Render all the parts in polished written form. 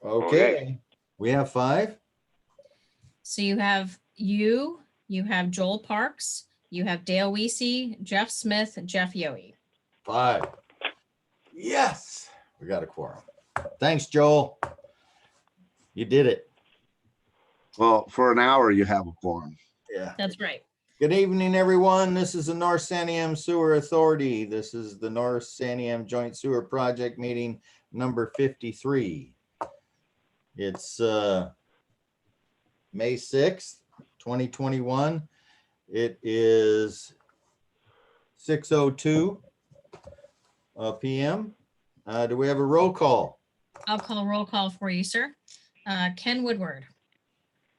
Okay. We have 5. So you have Joel Parks, you have Dale Weesey, Jeff Smith, Jeff Yohe. 5. Yes, we got a quorum. Thanks, Joel. You did it. Well, for an hour, you have a quorum. Yeah. That's right. Good evening, everyone. This is the North Santiam Sewer Authority. This is the North Santiam Joint Sewer Project meeting number 53. It's May 6th, 2021. It is 6:02 p.m. Do we have a roll call? I'll call a roll call for you, sir. Ken Woodward.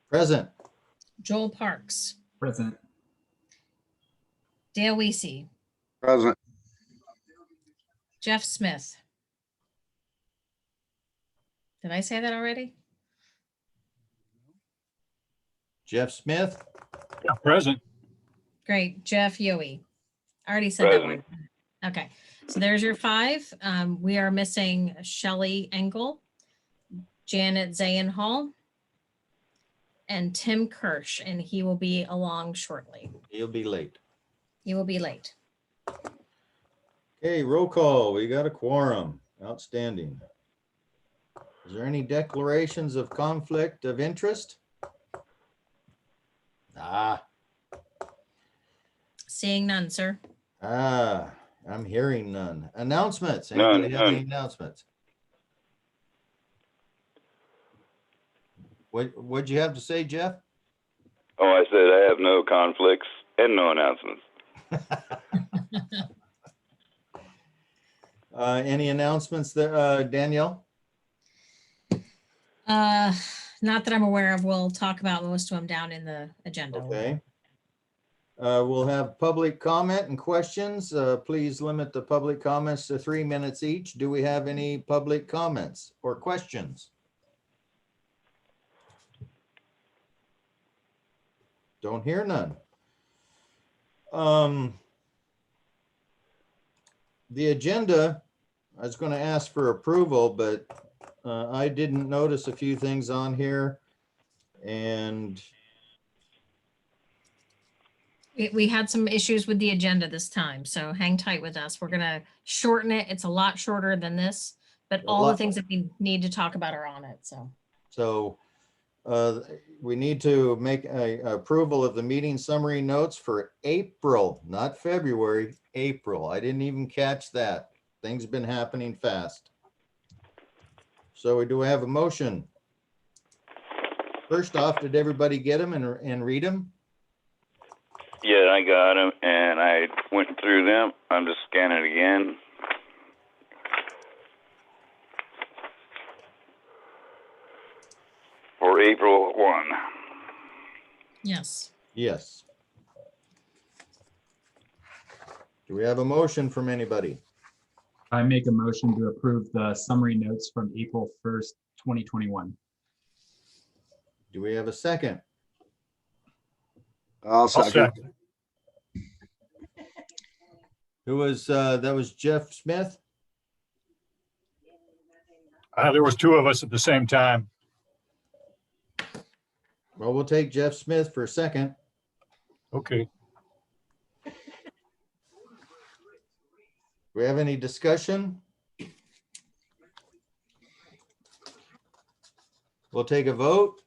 Present. Joel Parks. Present. Dale Weesey. Present. Jeff Smith. Did I say that already? Jeff Smith. Yeah, present. Great. Jeff Yohe. I already said that one. Okay. So there's your 5. We are missing Shelley Engel, Janet Zayn Hall, and Tim Kirsch, and he will be along shortly. He'll be late. He will be late. Okay, roll call. We got a quorum. Outstanding. Is there any declarations of conflict of interest? Seeing none, sir. I'm hearing none. Announcements. Anybody have any announcements? What'd you have to say, Jeff? Oh, I said I have no conflicts and no announcements. Any announcements there, Danielle? Not that I'm aware of. We'll talk about most of them down in the agenda. Okay. We'll have public comment and questions. Please limit the public comments to 3 minutes each. Do we have any public comments or questions? Don't hear none. The agenda, I was going to ask for approval, but I didn't notice a few things on here, and we had some issues with the agenda this time, so hang tight with us. We're going to shorten it. It's a lot shorter than this, but all the things that we need to talk about are on it. So we need to make a approval of the meeting summary notes for April, not February, April. I didn't even catch that. Things have been happening fast. So do we have a motion? First off, did everybody get them and read them? Yeah, I got them, and I went through them. I'm just scanning it again. For April 1. Yes. Yes. Do we have a motion from anybody? I make a motion to approve the summary notes from April 1st, 2021. Do we have a second? I'll second. Who was, that was Jeff Smith? There was 2 of us at the same time. Well, we'll take Jeff Smith for a second. Okay. Do we have any discussion? We'll take a vote.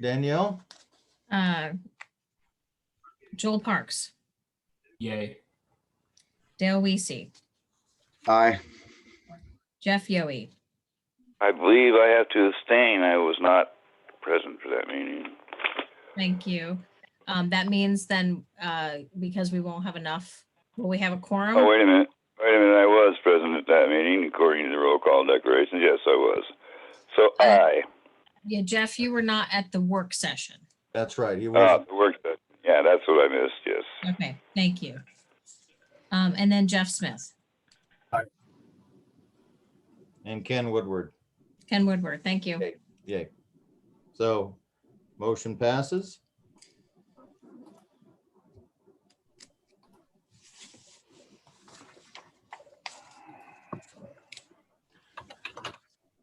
Danielle? Joel Parks. Yay. Dale Weesey. Aye. Jeff Yohe. I believe I have to abstain. I was not present for that meeting. Thank you. That means then, because we won't have enough, will we have a quorum? Oh, wait a minute. I was present at that meeting, according to the roll call declaration. Yes, I was. So aye. Yeah, Jeff, you were not at the work session. That's right. He was. The work session. Yeah, that's what I missed. Yes. Okay, thank you. And then Jeff Smith. Aye. And Ken Woodward. Ken Woodward, thank you. Okay. Yay. So motion passes.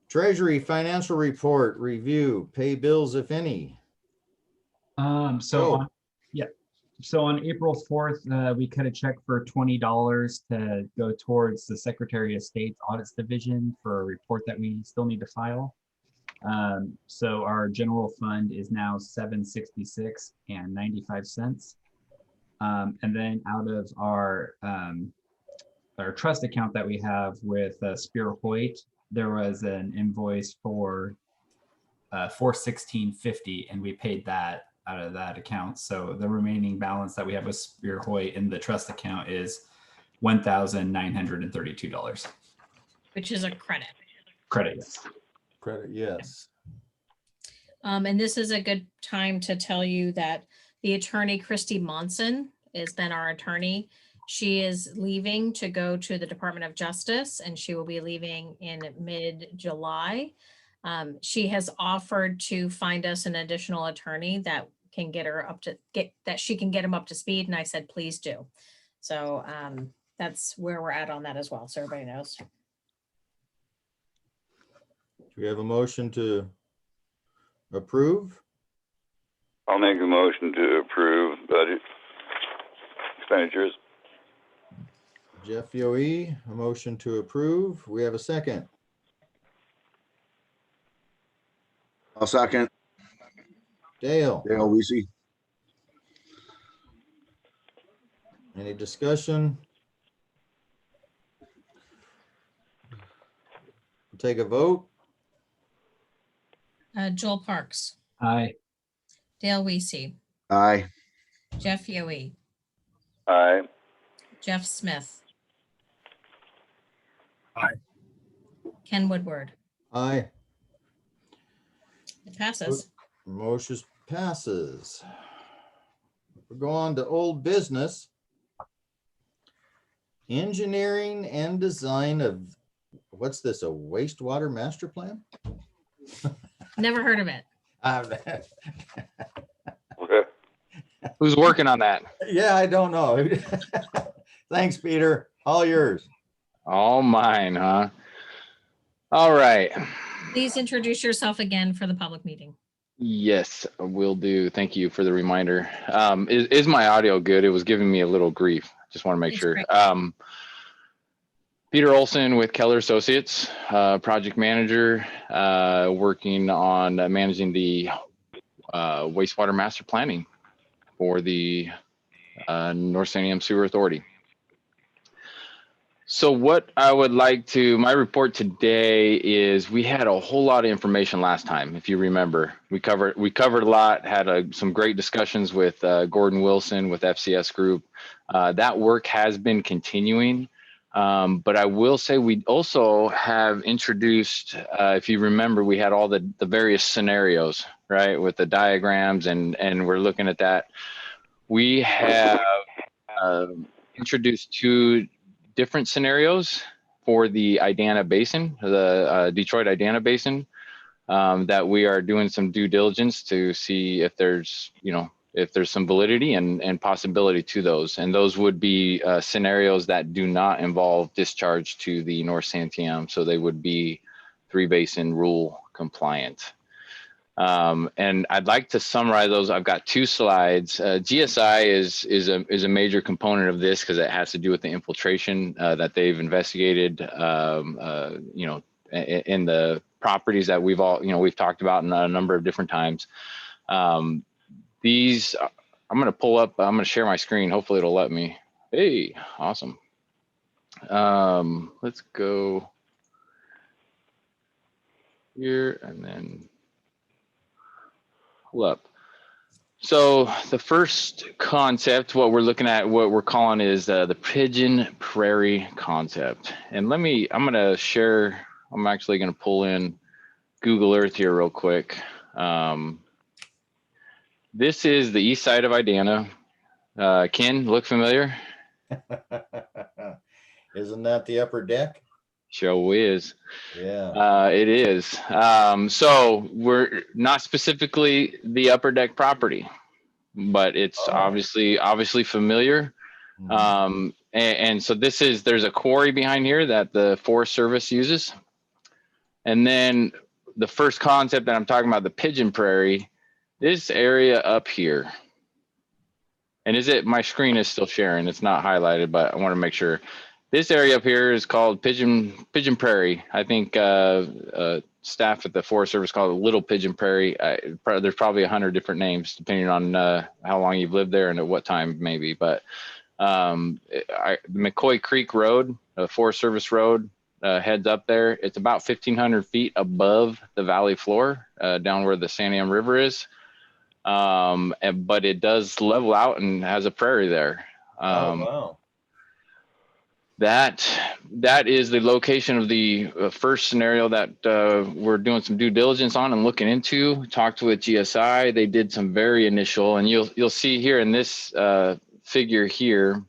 Treasury financial report review, pay bills if any. So Go. on, yeah, so on April 4th, we cut a check for $20 to go towards the Secretary of State's Audits Division for a report that we still need to file. So our general fund is now $766.95. And then out of our trust account that we have with Spear Hoyt, there was an invoice for $416.50, and we paid that out of that account. So the remaining balance that we have with Spear Hoyt in the trust account is $1,932. which is a credit. Credit, yes. Credit, yes. And this is a good time to tell you that the attorney, Christy Monson, has been our attorney. She is leaving to go to the Department of Justice, and she will be leaving in mid-July. She has offered to find us an additional attorney that can get her up to that she can get him up to speed. And I said, please do. So that's where we're at on that as well. So everybody knows. Do we have a motion to approve? I'll make a motion to approve budget expenditures. Jeff Yohe, a motion to approve. We have a second. I'll second. Dale, Dale Weesey. any discussion? We'll take a vote. Joel Parks, Aye. Dale Weesey, Aye. Jeff Yohe, Aye. Jeff Smith. Aye. Ken Woodward. Aye. It passes. Motion passes. We're going to old business. Engineering and design of, what's this, a wastewater master plan? Never heard of it. Okay. Who's working on that? Yeah, I don't know. Thanks, Peter. All yours. All mine, huh? All right. Please introduce yourself again for the public meeting. Yes, will do. Thank you for the reminder. Is my audio good? It was giving me a little grief. Just want to make It's sure. great. Peter Olson with Keller Associates, project manager, working on managing the wastewater master planning for the North Santiam Sewer Authority. So what I would like to, my report today is we had a whole lot of information last time. If you remember, we covered a lot, had some great discussions with Gordon Wilson with FCS Group. That work has been continuing. But I will say we also have introduced, if you remember, we had all the various scenarios, right, with the diagrams, and we're looking at that. We have introduced two different scenarios for the Idanha Basin, the Detroit Idanha Basin, that we are doing some due diligence to see if there's, if there's some validity and possibility to those. And those would be scenarios that do not involve discharge to the North Santiam. So they would be 3-basin rule compliant. And I'd like to summarize those. I've got 2 slides. GSI is a major component of this because it has to do with the infiltration that they've investigated, in the properties that we've talked about in a number of different times. These, I'm going to pull up, I'm going to share my screen. Hopefully it'll let me. Hey, awesome. Let's go here and then pull up. So the first concept, what we're looking at, what we're calling is the Pigeon Prairie concept. And I'm going to share, I'm actually going to pull in Google Earth here real quick. This is the east side of Idanha. Ken, look familiar? Isn't that the upper deck? Show is. Yeah. It is. So we're not specifically the upper deck property, but it's obviously familiar. Mhm. And so there's a quarry behind here that the Forest Service uses. And then the first concept that I'm talking about, the Pigeon Prairie, this area up here. And my screen is still sharing. It's not highlighted, but I want to make sure. This area up here is called Pigeon Prairie. I think staff at the Forest Service call it Little Pigeon Prairie. There's probably 100 different names depending on how long you've lived there and at what time maybe. But McCoy Creek Road, Forest Service Road, heads up there. It's about 1,500 feet above the valley floor, down where the Santiam River is. But it does level out and has a prairie there. Oh, wow. That is the location of the first scenario that we're doing some due diligence on and looking into. Talked with GSI. They did some very initial, and you'll see here in this figure here,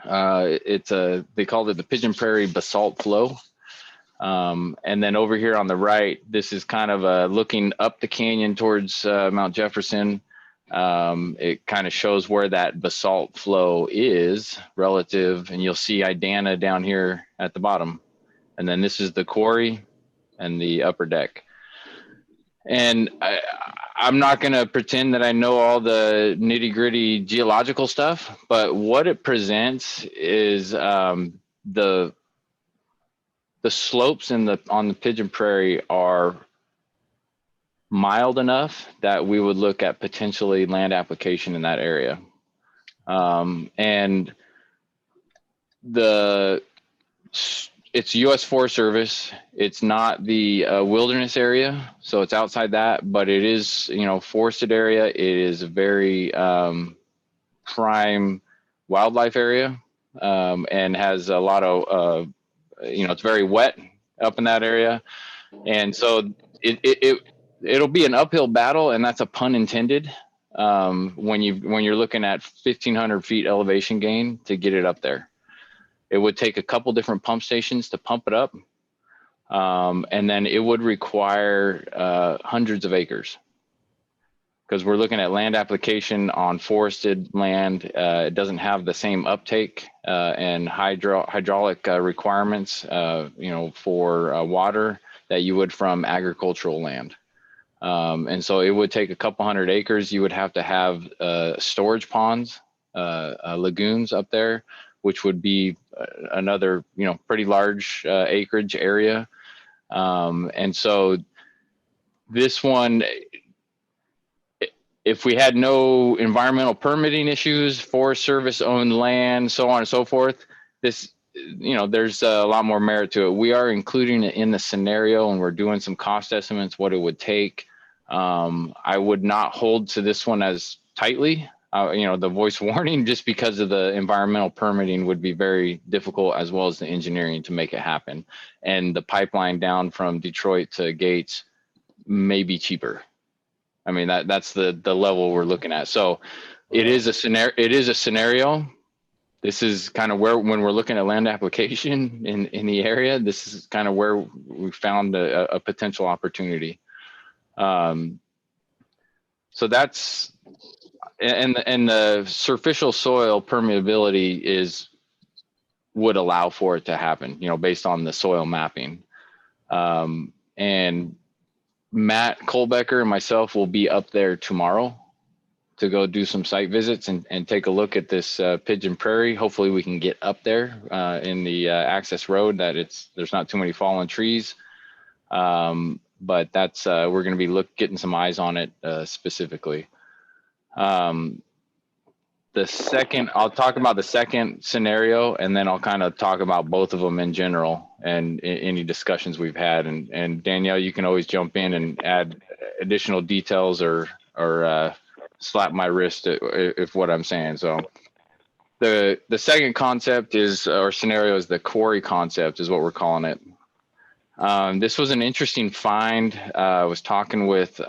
they called it the Pigeon Prairie basalt flow. And then over here on the right, this is kind of looking up the canyon towards Mount Jefferson. It kind of shows where that basalt flow is relative, and you'll see Idanha down here at the bottom. And then this is the quarry and the upper deck. And I'm not going to pretend that I know all the nitty gritty geological stuff, but what it presents is the slopes on the Pigeon Prairie are mild enough that we would look at potentially land application in that area. And it's U.S. Forest Service. It's not the wilderness area, so it's outside that, but it is, forested area. It is a very prime wildlife area, and has a lot of, it's very wet up in that area. And so it'll be an uphill battle, and that's a pun intended, when you're looking at 1,500 feet elevation gain to get it up there. It would take a couple different pump stations to pump it up, and then it would require hundreds of acres, because we're looking at land application on forested land. It doesn't have the same uptake and hydraulic requirements, for water that you would from agricultural land. And so it would take a couple hundred acres. You would have to have storage ponds, lagoons up there, which would be another, pretty large acreage area. And so this one, if we had no environmental permitting issues, Forest Service owned land, so on and so forth, this, there's a lot more merit to it. We are including it in the scenario, and we're doing some cost estimates, what it would take. I would not hold to this one as tightly, the voice warning, just because of the environmental permitting would be very difficult, as well as the engineering to make it happen. And the pipeline down from Detroit to Gates may be cheaper. I mean, that's the level we're looking at. So it is a scenario. This is kind of where, when we're looking at land application in the area, this is kind of where we found a potential opportunity. So that's, and the superficial soil permeability would allow for it to happen, based on the soil mapping. And Matt Kohlbecker and myself will be up there tomorrow to go do some site visits and take a look at this Pigeon Prairie. Hopefully we can get up there in the access road, that there's not too many fallen trees. But that's, we're going to be getting some eyes on it specifically. I'll talk about the second scenario, and then I'll kind of talk about both of them in general and any discussions we've had. And Danielle, you can always jump in and add additional details or slap my wrist if what I'm saying. So the second concept or scenario is the Quarry Concept, is what we're calling it. This was an interesting find. I was talking with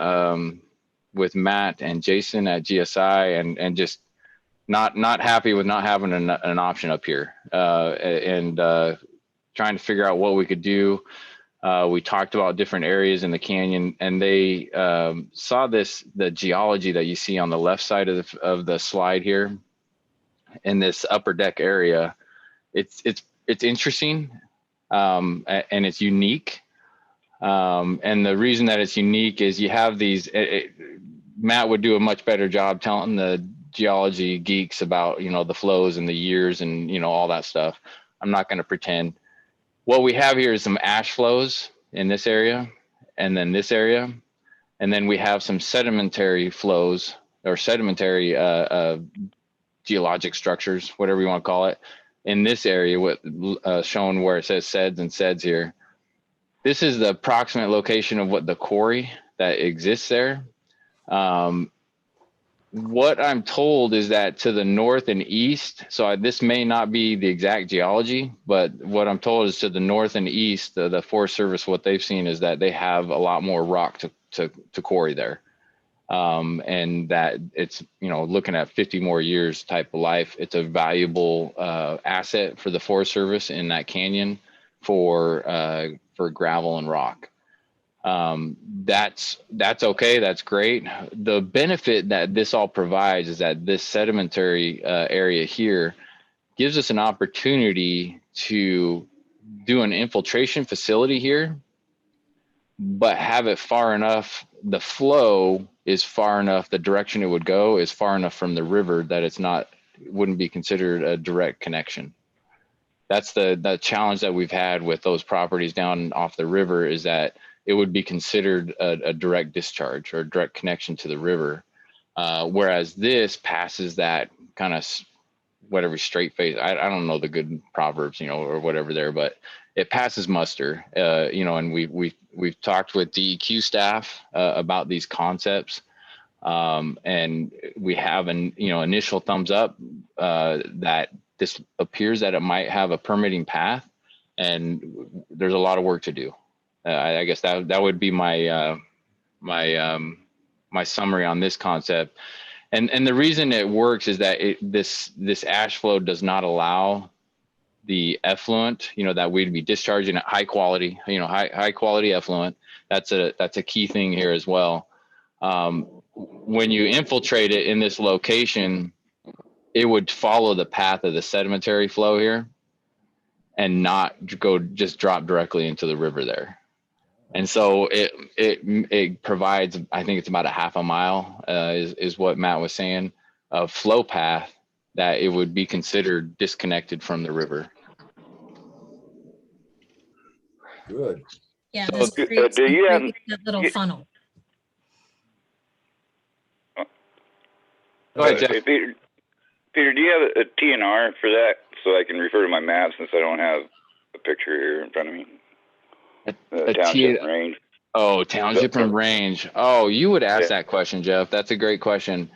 Matt and Jason at GSI, and just not happy with not having an option up here, and trying to figure out what we could do. We talked about different areas in the canyon, and they saw the geology that you see on the left side of the slide here in this upper deck area. It's interesting, and it's unique. And the reason that it's unique is you have these, Matt would do a much better job telling the geology geeks about, the flows and the years and, all that stuff. I'm not going to pretend. What we have here is some ash flows in this area and then this area. And then we have some sedimentary flows or sedimentary geologic structures, whatever you want to call it, in this area, what shown where it says SEDS and SEDS here. This is the approximate location of what the quarry that exists there. What I'm told is that to the north and east, so this may not be the exact geology, but what I'm told is to the north and east, the Forest Service, what they've seen is that they have a lot more rock to quarry there. And that it's, looking at 50 more years type of life. It's a valuable asset for the Forest Service in that canyon for gravel and rock. That's okay. That's great. The benefit that this all provides is that this sedimentary area here gives us an opportunity to do an infiltration facility here, but have it far enough. The flow is far enough. The direction it would go is far enough from the river that wouldn't be considered a direct connection. That's the challenge that we've had with those properties down off the river, is that it would be considered a direct discharge or direct connection to the river. Whereas this passes that kind of whatever straight face. I don't know the good proverbs, or whatever there, but it passes muster, and we've talked with DEQ staff about these concepts. And we have an, initial thumbs up that this appears that it might have a permitting path, and there's a lot of work to do. I guess that would be my my summary on this concept. And the reason it works is that this ash flow does not allow the effluent, that we'd be discharging at high quality, high quality effluent. That's a key thing here as well. When you infiltrate it in this location, it would follow the path of the sedimentary flow here and not just drop directly into the river there. And so it provides, I think it's about a half a mile is what Matt was saying, of flow path that it would be considered disconnected from the river. Good. Yeah, So, this creates do you have- that little funnel. Go ahead, Jeff. Hey, Peter, do you have a TNR for that so I can refer to my map since I don't have a picture here in front of me? A Township range. Oh, township and range. Oh, you would ask that question, Jeff. That's a great question.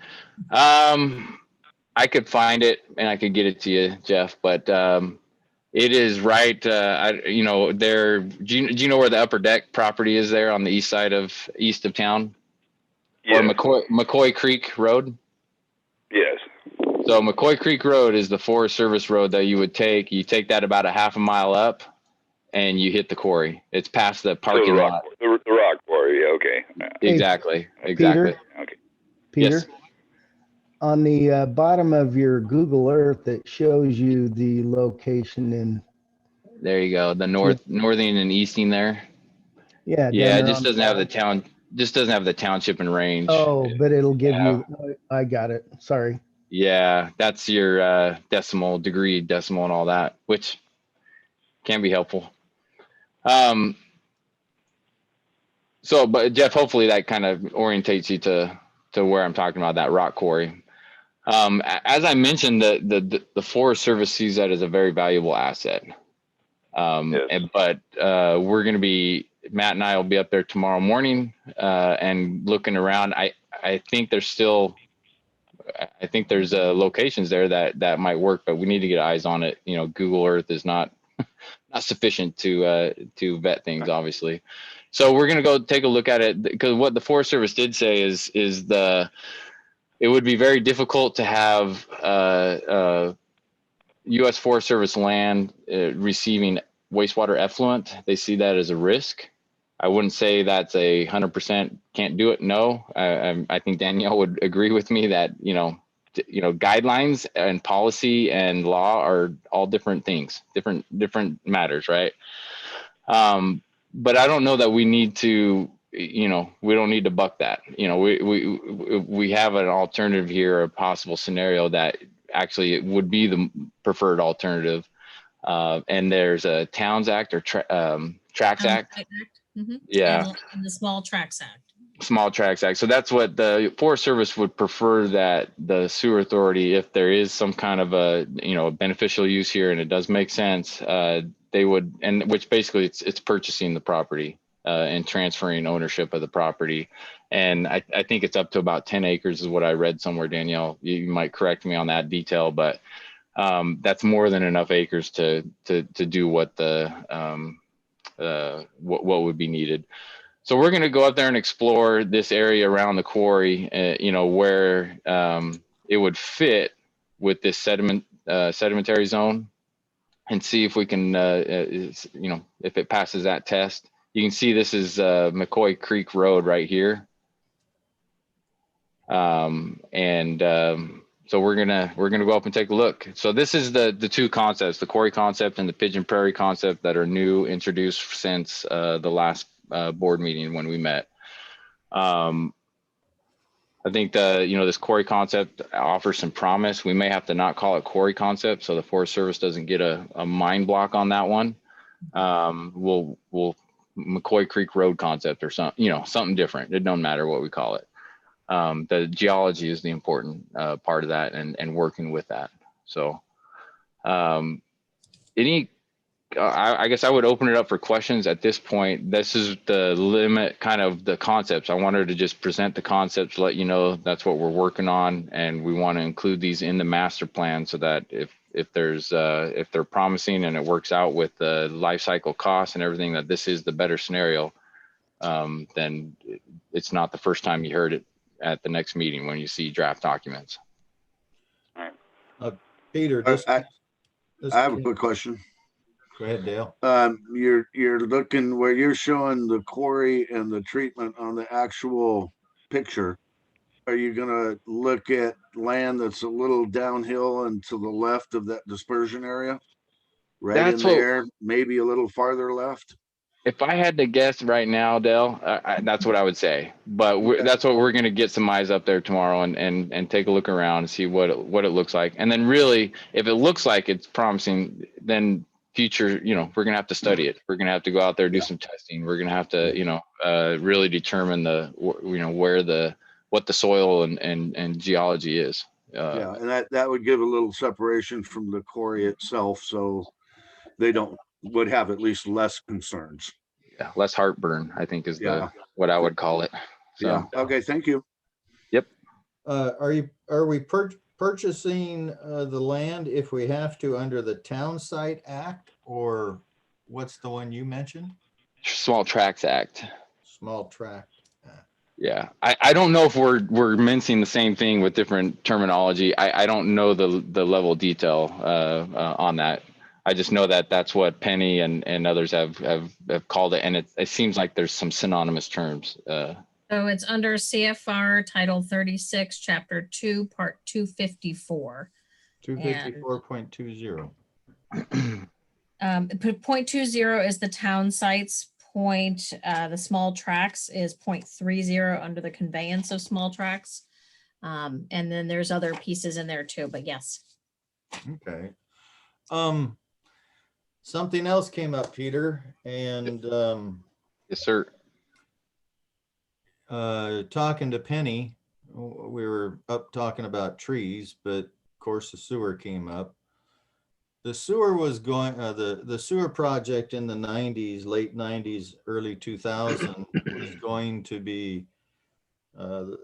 I could find it and I could get it to you, Jeff, but it is right. There. Do you know where the Upper Deck property is there on the east of town? Yes. Or McCoy Creek Road? Yes. So McCoy Creek Road is the Forest Service road that you would take. You take that about a half a mile up and you hit the quarry. It's past the parking lot. The rock quarry. Yeah, okay. Exactly. Peter? Okay. Peter, Yes. on the bottom of your Google Earth, it shows you the location in, There you go. The northern and easting there. yeah. Yeah, down it there just on doesn't the have the bottom. town. Just doesn't have the township and range. Oh, but it'll give Yeah. you, I got it. Sorry. Yeah, that's your decimal and all that, which can be helpful. So, but Jeff, hopefully that kind of orientates you to where I'm talking about, that rock quarry. As I mentioned, the Forest Service sees that as a very valuable asset. Yes. But we're going to be, Matt and I will be up there tomorrow morning and looking around. I think there's locations there that might work, but we need to get eyes on it. Google Earth is not sufficient to vet things, obviously. So we're going to go take a look at it, because what the Forest Service did say is it would be very difficult to have U.S. Forest Service land receiving wastewater effluent. They see that as a risk. I wouldn't say that's 100% can't do it. No, I think Danielle would agree with me that guidelines and policy and law are all different things, different matters, right? but I don't know that we need to, we don't need to buck that. We have an alternative here, a possible scenario that actually it would be the preferred alternative. And there's a Towns Act or Tracts Act. Yeah. And the Small Tracts Act. Small Tracts Act. So that's what the Forest Service would prefer, that the sewer authority, if there is some kind of a, beneficial use here and it does make sense, they would, and which basically it's purchasing the property and transferring ownership of the property. And I think it's up to about 10 acres is what I read somewhere. Danielle, you might correct me on that detail, but that's more than enough acres to do what what would be needed. So we're going to go up there and explore this area around the quarry, where it would fit with this sedimentary zone, and see if we can, if it passes that test. You can see this is McCoy Creek Road right here. So we're gonna go up and take a look. So this is the two concepts, the Quarry Concept and the Pigeon Prairie Concept, that are new, introduced since the last board meeting when we met. I think this Quarry Concept offers some promise. We may have to not call it Quarry Concept, so the Forest Service doesn't get a mind block on that one. We'll McCoy Creek Road Concept or something different. It don't matter what we call it. The geology is the important part of that, and working with that. So I guess I would open it up for questions at this point. This is the limit, kind of the concepts. I wanted to just present the concepts, let you know that's what we're working on, and we want to include these in the master plan so that if they're promising and it works out with the life cycle costs and everything, that this is the better scenario. Then it's not the first time you heard it at the next meeting when you see draft documents. Peter, I have a quick question. Go ahead, Dale. You're looking where you're showing the quarry and the treatment on the actual picture. Are you gonna look at land that's a little downhill and to the left of that dispersion area? Right in there, maybe a little farther left? If I had to guess right now, Dale, that's what I would say. But that's what we're going to get some eyes up there tomorrow and take a look around and see what it looks like. And then really, if it looks like it's promising, then future, we're going to have to study it. We're going to have to go out there, do some testing. We're going to have to, really determine what the soil and geology is. And that would give a little separation from the quarry itself, so they would have at least less concerns. Yeah, less heartburn, I think, is what I would call it. So. Yeah. Okay. Thank you. Yep. Are we purchasing the land if we have to under the Town Site Act, or what's the one you mentioned? Small Tracts Act. Small Tract Act. Yeah, I don't know if we're mincing the same thing with different terminology. I don't know the level of detail on that. I just know that that's what Penny and others have called it, and it seems like there's some synonymous terms. So it's under CFR Title 36, Chapter 2, Part 254. 254.20. 0.20 is the town sites. The small tracts is 0.30 under the conveyance of small tracts. And then there's other pieces in there too, but yes. Okay. Something else came up, Peter, and yes, sir. Talking to Penny, we were up talking about trees, but of course the sewer came up. The sewer was going, the sewer project in the 90s, late 90s, early 2000 was going to be, the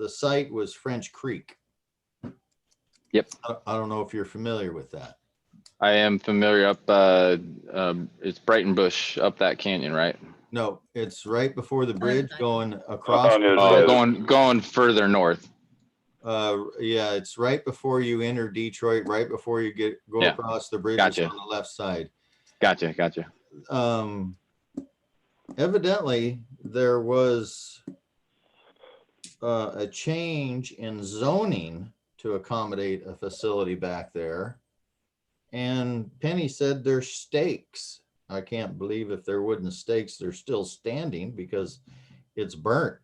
site was French Creek. Yep. I don't know if you're familiar with that. I am familiar up, it's Brighton Bush up that canyon, right? No, it's right before the bridge going across. Going further north. Yeah, it's right before you enter Detroit, right before you go across the bridge. Gotcha. On the left side. Gotcha. Evidently there was a change in zoning to accommodate a facility back there. And Penny said there's stakes I can't believe if they're wooden stakes, they're still standing because it's burnt.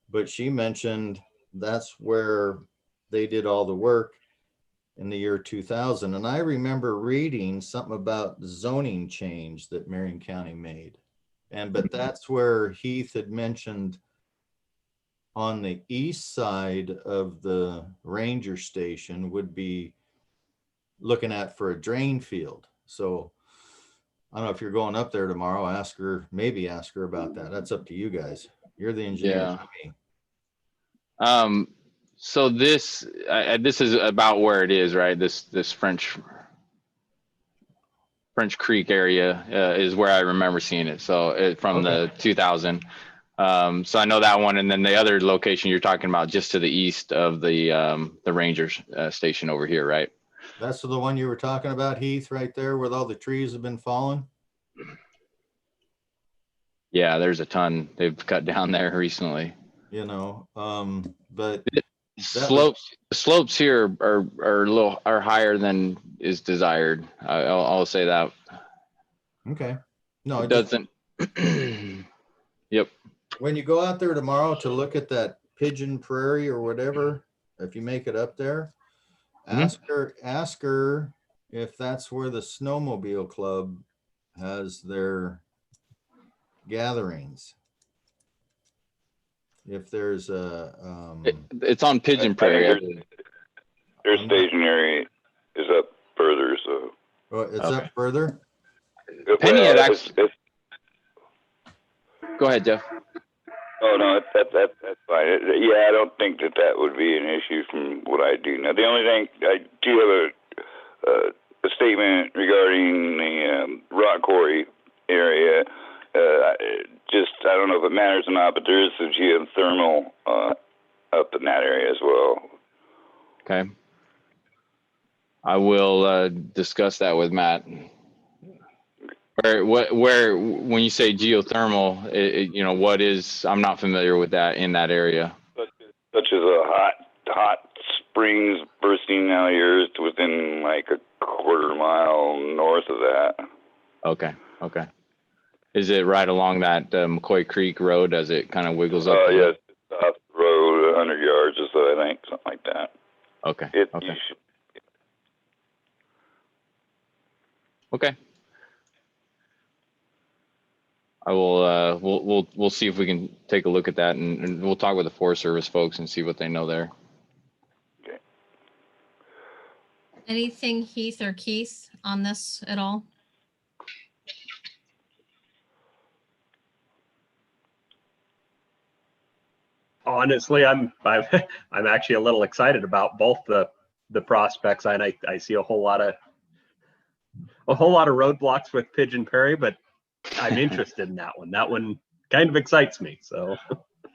But she mentioned that's where they did all the work in the year 2000. And I remember reading something about zoning change that Marion County made. But that's where Heath had mentioned on the east side of the ranger station would be looking at for a drain field. So I don't know if you're going up there tomorrow, maybe ask her about that. That's up to you guys. You're the engineer. Yeah. not me. So this is about where it is, right? This French Creek area is where I remember seeing it. So from the 2000. So I know that one, and then the other location you're talking about, just to the east of the Rangers station over here, right? That's the one you were talking about, Heath, right there, where all the trees have been falling. Yeah, there's a ton they've cut down there recently. You know, but The slopes here are higher than is desired. I'll say that. okay. No, It doesn't. Yep. When you go out there tomorrow to look at that Pigeon Prairie or whatever, if you make it up there, ask her if that's where the snowmobile club has their gatherings. If there's a It's on Pigeon Prairie. Their stationary is up further, so. it's up further. Penny had Well, actually. Go ahead, Jeff. Oh, no, that's fine. Yeah, I don't think that would be an issue from what I do. Now, the only thing, I do have a statement regarding the rock quarry area. I don't know if it matters or not, but there is some geothermal up in that area as well. Okay. I will discuss that with Matt. Where when you say geothermal, what is? I'm not familiar with that in that area. Such as a hot springs bursting out of the earth within like a quarter mile north of that. Okay. Is it right along that McCoy Creek Road as it kind of wiggles up? Yes, off the road, 100 yards or so, I think, something like that. Okay. Okay. I will. We'll see if we can take a look at that, and we'll talk with the Forest Service folks and see what they know there. Okay. Anything Heath or Keith on this at all? Honestly, I'm actually a little excited about both the prospects, and I see a whole lot of roadblocks with Pigeon Prairie, but I'm interested in that one. That one kind of excites me. So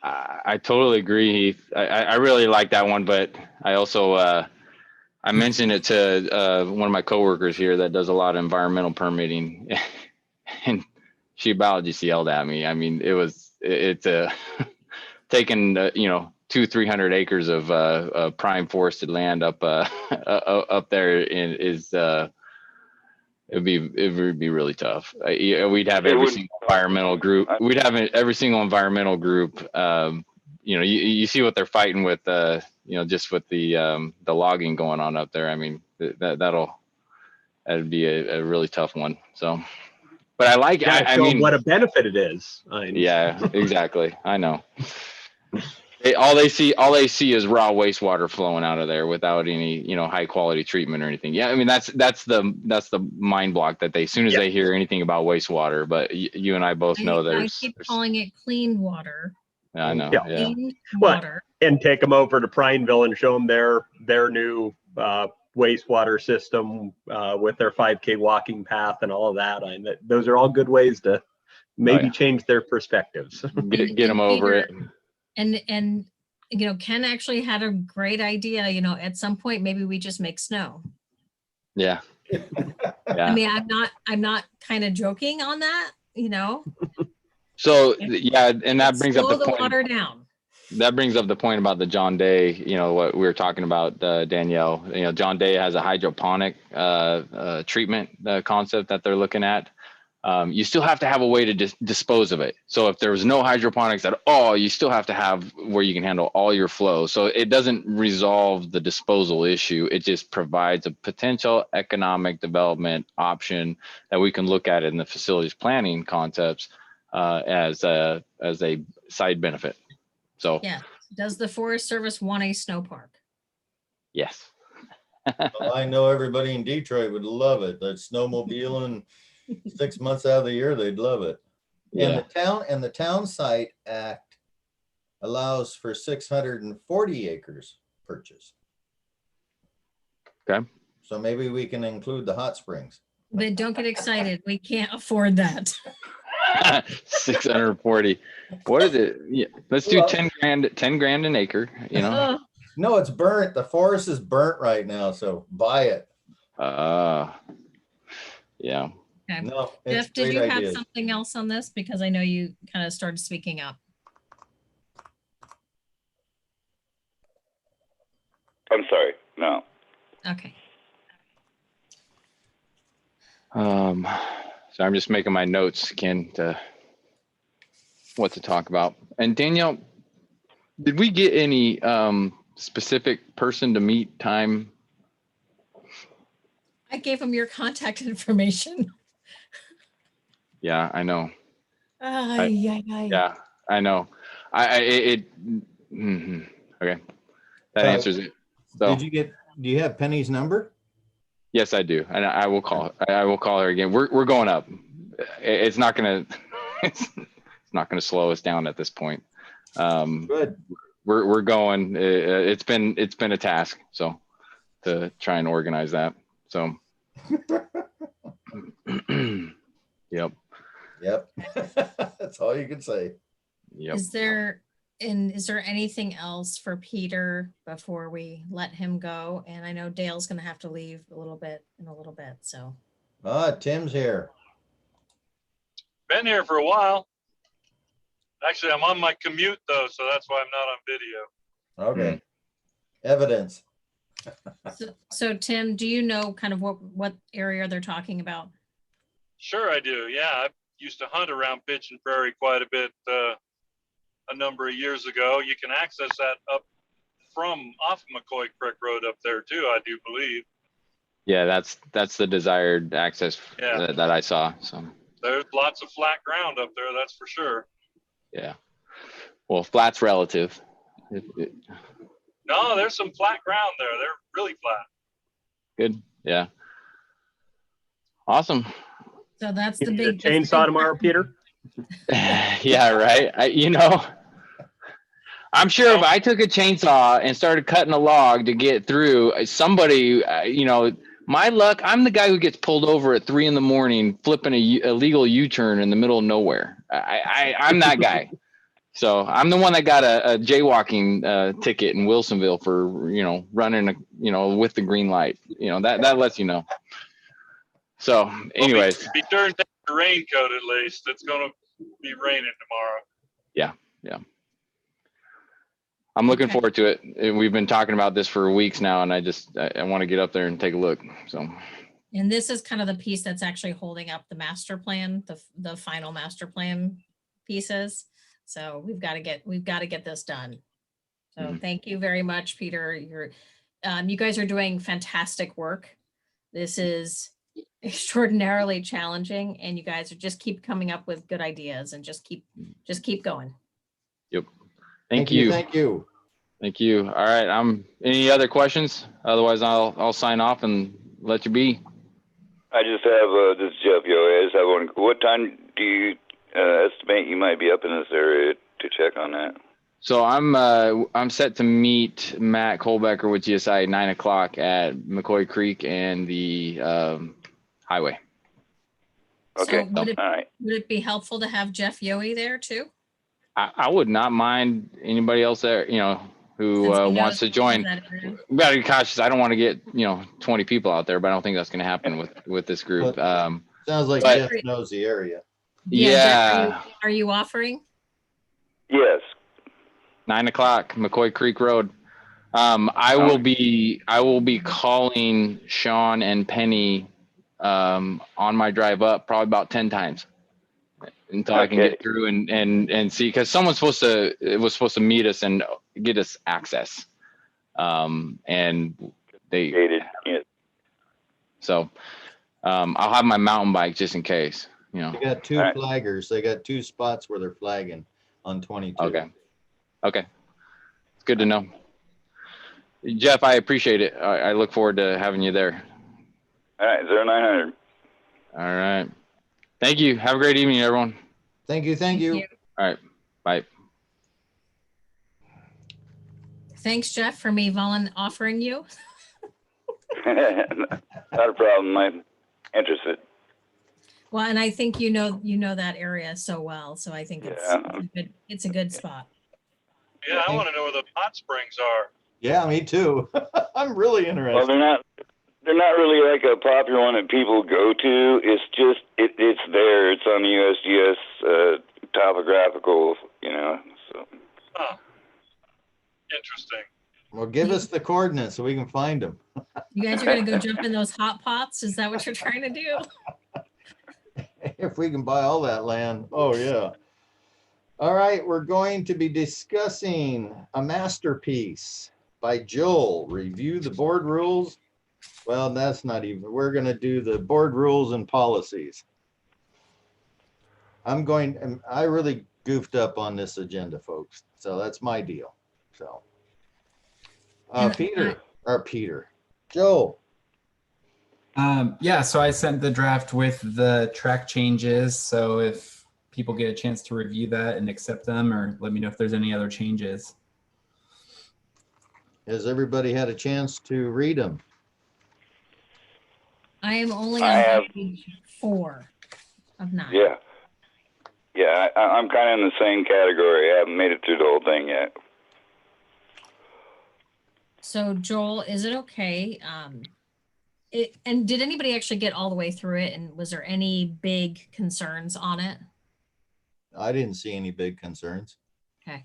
I totally agree, Heath. I really like that one, but I also I mentioned it to one of my coworkers here that does a lot of environmental permitting, and she about just yelled at me. I mean, it's taking 200-300 acres of prime forested land up there is it would be really tough. We'd have every single environmental group. You see what they're fighting with, just with the logging going on up there. I mean, that'd be a really tough one. So, but I like. I mean, what a benefit it is. Yeah, exactly. I know. All they see is raw wastewater flowing out of there without any, high quality treatment or anything. Yeah, I mean that's the mind block that as soon as they hear anything about wastewater. But you and I both know I keep calling it clean water. I know. Yeah. Clean water. And take them over to Prineville and show them their new wastewater system with their 5K walking path and all of that. Those are all good ways to maybe change their perspectives. Get them over it. And Ken actually had a great idea, at some point, maybe we just make snow. Yeah. I mean, I'm not kind of joking on that, So yeah, and that brings up the point. Water down. That brings up the point about the John Day, what we were talking about, Danielle. John Day has a hydroponic treatment concept that they're looking at. you still have to have a way to dispose of it. So if there was no hydroponics at all, you still have to have where you can handle all your flow. So it doesn't resolve the disposal issue. It just provides a potential economic development option that we can look at in the facilities planning concepts as a side benefit. So Yeah. Does the Forest Service want a snow park? yes. Well, I know everybody in Detroit would love it. That snowmobiling 6 months out of the year, they'd love it. Yeah. And the town site act allows for 640 acres purchase. Okay. So maybe we can include the hot springs. But don't get excited. We can't afford that. 640. What is it? Yeah, let's do Well- 10 grand an acre, you know? Oh, No, it's burnt. The forest is burnt right now, so buy it. Yeah. okay. No, it's Jeff, did great you have ideas. something else on this? Because I know you kind of started speaking up. I'm sorry. No. Okay. So I'm just making my notes, Ken, to what to talk about. And Danielle, did we get any specific person to meet time? I gave him your contact information. Yeah, I know. Yeah. Yeah, I know. Mhm. Okay. That So, answers it. So do you have Penny's number? yes, I do. And I will call her again. We're going up. It's not gonna it's not gonna slow us down at this point. Good. We're going. It's been a task, so to try and organize that. So yep. Yep. That's all you can say. Yep. Is there anything else for Peter before we let him go? And I know Dale's gonna have to leave in a little bit, so. Tim's here. Been here for a while. Actually, I'm on my commute though, so that's why I'm not on video. Okay. Evidence. So Tim, do you know kind of what area they're talking about? Sure, I do. Yeah, I used to hunt around Pigeon Prairie quite a bit a number of years ago. You can access that up from off McCoy Creek Road up there too, I do believe. Yeah, that's the desired access Yeah. that I saw. So There's lots of flat ground up there, that's for sure. yeah. Well, flat's relative. No, there's some flat ground there. They're really flat. Good. Yeah. Awesome. So that's the You need a big chainsaw tomorrow, Peter? Yeah, right. I'm sure if I took a chainsaw and started cutting a log to get through, somebody, my luck, I'm the guy who gets pulled over at 3 a.m. flipping a illegal U-turn in the middle of nowhere. I'm that guy. So I'm the one that got a jaywalking ticket in Wilsonville for, running, with the green light. That lets you know. So anyways. Be sure and take your raincoat at least. It's going to be raining tomorrow. Yeah. I'm looking Okay. forward to it. We've been talking about this for weeks now, and I want to get up there and take a look. So. And this is kind of the piece that's actually holding up the master plan, the final master plan pieces. So we've got to get this done. So Thank you very much, Peter. You guys are doing fantastic work. This is extraordinarily challenging, and you guys just keep coming up with good ideas and just keep going. Yep. Thank you. Thank you. Thank you. All right. Any other questions? Otherwise, I'll sign off and let you be. I just have, this is Jeff, I just have one. What time do you estimate you might be up in this area to check on that? So I'm set to meet Matt Colbecker with GSI at 9 o'clock at McCoy Creek and the highway. Okay. So would All right. it be helpful to have Jeff Yohe there too? I would not mind anybody else there, who Since he wants knows to join. that area. We gotta be cautious. I don't want to get 20 people out there, but I don't think that's going to happen with this group. Sounds like But- Jeff knows the area. Jeff, are you offering? Yes. 9 o'clock, McCoy Creek Road. I will be calling Sean and Penny on my drive up probably about 10 times until I can Okay. get through and see, because someone's was supposed to meet us and get us access. And they, Gated, yeah. so I'll have my mountain bike just in case, you know. They got two All right. flaggers. They got two spots where they're flagging on 22. Okay. Okay. It's good to know. Jeff, I appreciate it. I look forward to having you there. All right, 0900. All right. Thank you. Have a great evening, everyone. Thank you. Thank you. All right. Bye. Thanks, Jeff, for me offering you. Not a problem. I'm interested. Well, and I think you know that area so well, so I think it's a good spot. Yeah, I want to know where the hot springs are. Yeah, me too. I'm really Well, interested. they're not really like a popular one that people go to. It's just it's there. It's on the USGS topographical, you know. So. Huh. Interesting. Well, give us the coordinates so we can find them. You guys are gonna go jump in those hot pots? Is that what you're trying to do? If we can buy all that land. Oh, yeah. All right, we're going to be discussing a masterpiece by Joel. Review the board rules. Well, that's not even, we're going to do the board rules and policies. I really goofed up on this agenda, folks. So that's my deal. So, Joe. Yeah, so I sent the draft with the track changes. So if people get a chance to review that and accept them, or let me know if there's any other changes. Has everybody had a chance to read them? I am only I have- on page 4 of 9. Yeah. Yeah, I'm kind of in the same category. I haven't made it through the whole thing yet. So Joel, is it okay? And did anybody actually get all the way through it? And was there any big concerns on it? I didn't see any big concerns. Okay.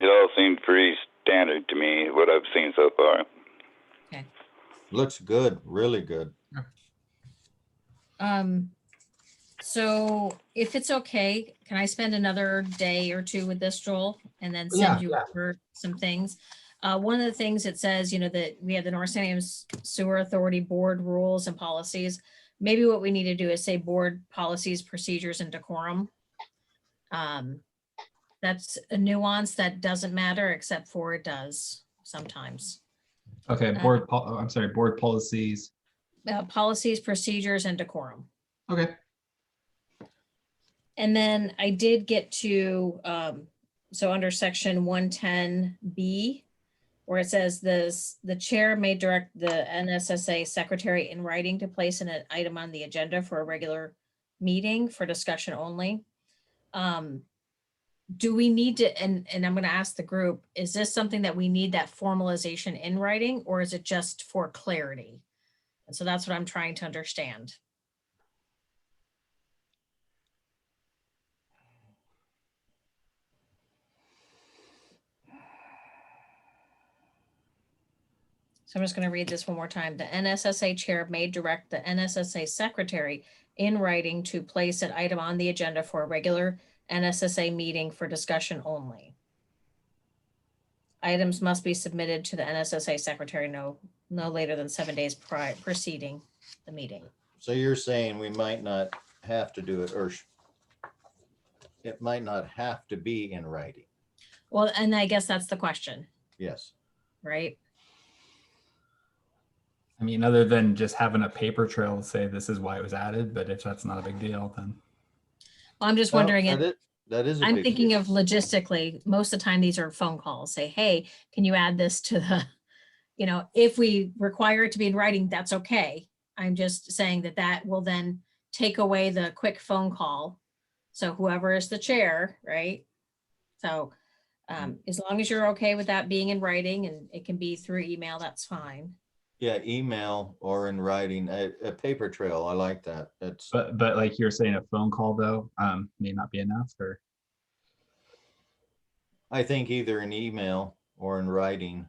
It all seemed pretty standard to me, what I've seen so far. Okay. Looks good, really good. So if it's okay, can I spend another day or two with this, Joel, and then send you over some things? One of the things it says, you know, that we have the North Santiam Sewer Authority Board rules and policies. Maybe what we need to do is say board policies, procedures, and decorum. That's a nuance that doesn't matter, except for it does sometimes. Okay, board policies. Policies, procedures, and decorum. Okay. And then I did get to, so under section 110B, where it says the chair may direct the NSSA secretary in writing to place an item on the agenda for a regular meeting for discussion only. Do we need to, and I'm going to ask the group, is this something that we need that formalization in writing, or is it just for clarity? And so that's what I'm trying to understand. So I'm just going to read this one more time. The NSSA chair may direct the NSSA secretary in writing to place an item on the agenda for a regular NSSA meeting for discussion only. Items must be submitted to the NSSA secretary no later than 7 days preceding the meeting. So you're saying we might not have to do it, or it might not have to be in writing. Well, and I guess that's the question, Yes. right? I mean, other than just having a paper trail to say this is why it was added, but if that's not a big deal, then. Well, I'm just Well, wondering, that is a I'm big thinking deal. of logistically, most of the time these are phone calls, say, hey, can you add this to the, you know, if we require it to be in writing, that's okay. I'm just saying that will then take away the quick phone call. So whoever is the chair, right? So as long as you're okay with that being in writing, and it can be through email, that's fine. Yeah, email or in writing, a paper trail. I like that. That's But like you're saying, a phone call though may not be enough, or. I think either in email or in writing.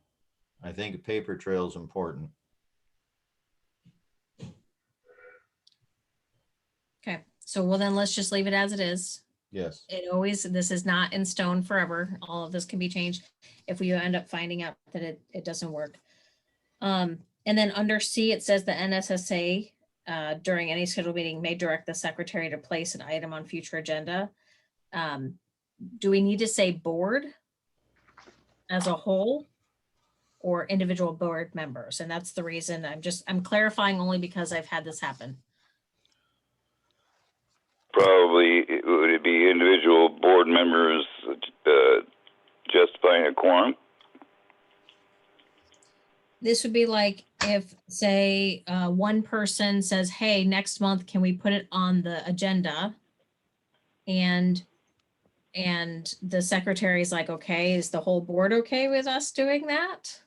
I think a paper trail is important. So, well, then let's just leave it as it is. Yes. This is not in stone forever. All of this can be changed if we end up finding out that it doesn't work. And then under C, it says the NSSA during any scheduled meeting may direct the secretary to place an item on future agenda. Do we need to say board as a whole or individual board members? And that's the reason I'm clarifying only because I've had this happen. Probably, would it be individual board members justifying a quorum? This would be like if, say, one person says, hey, next month, can we put it on the agenda? And the secretary is like, okay, is the whole board okay with us doing that?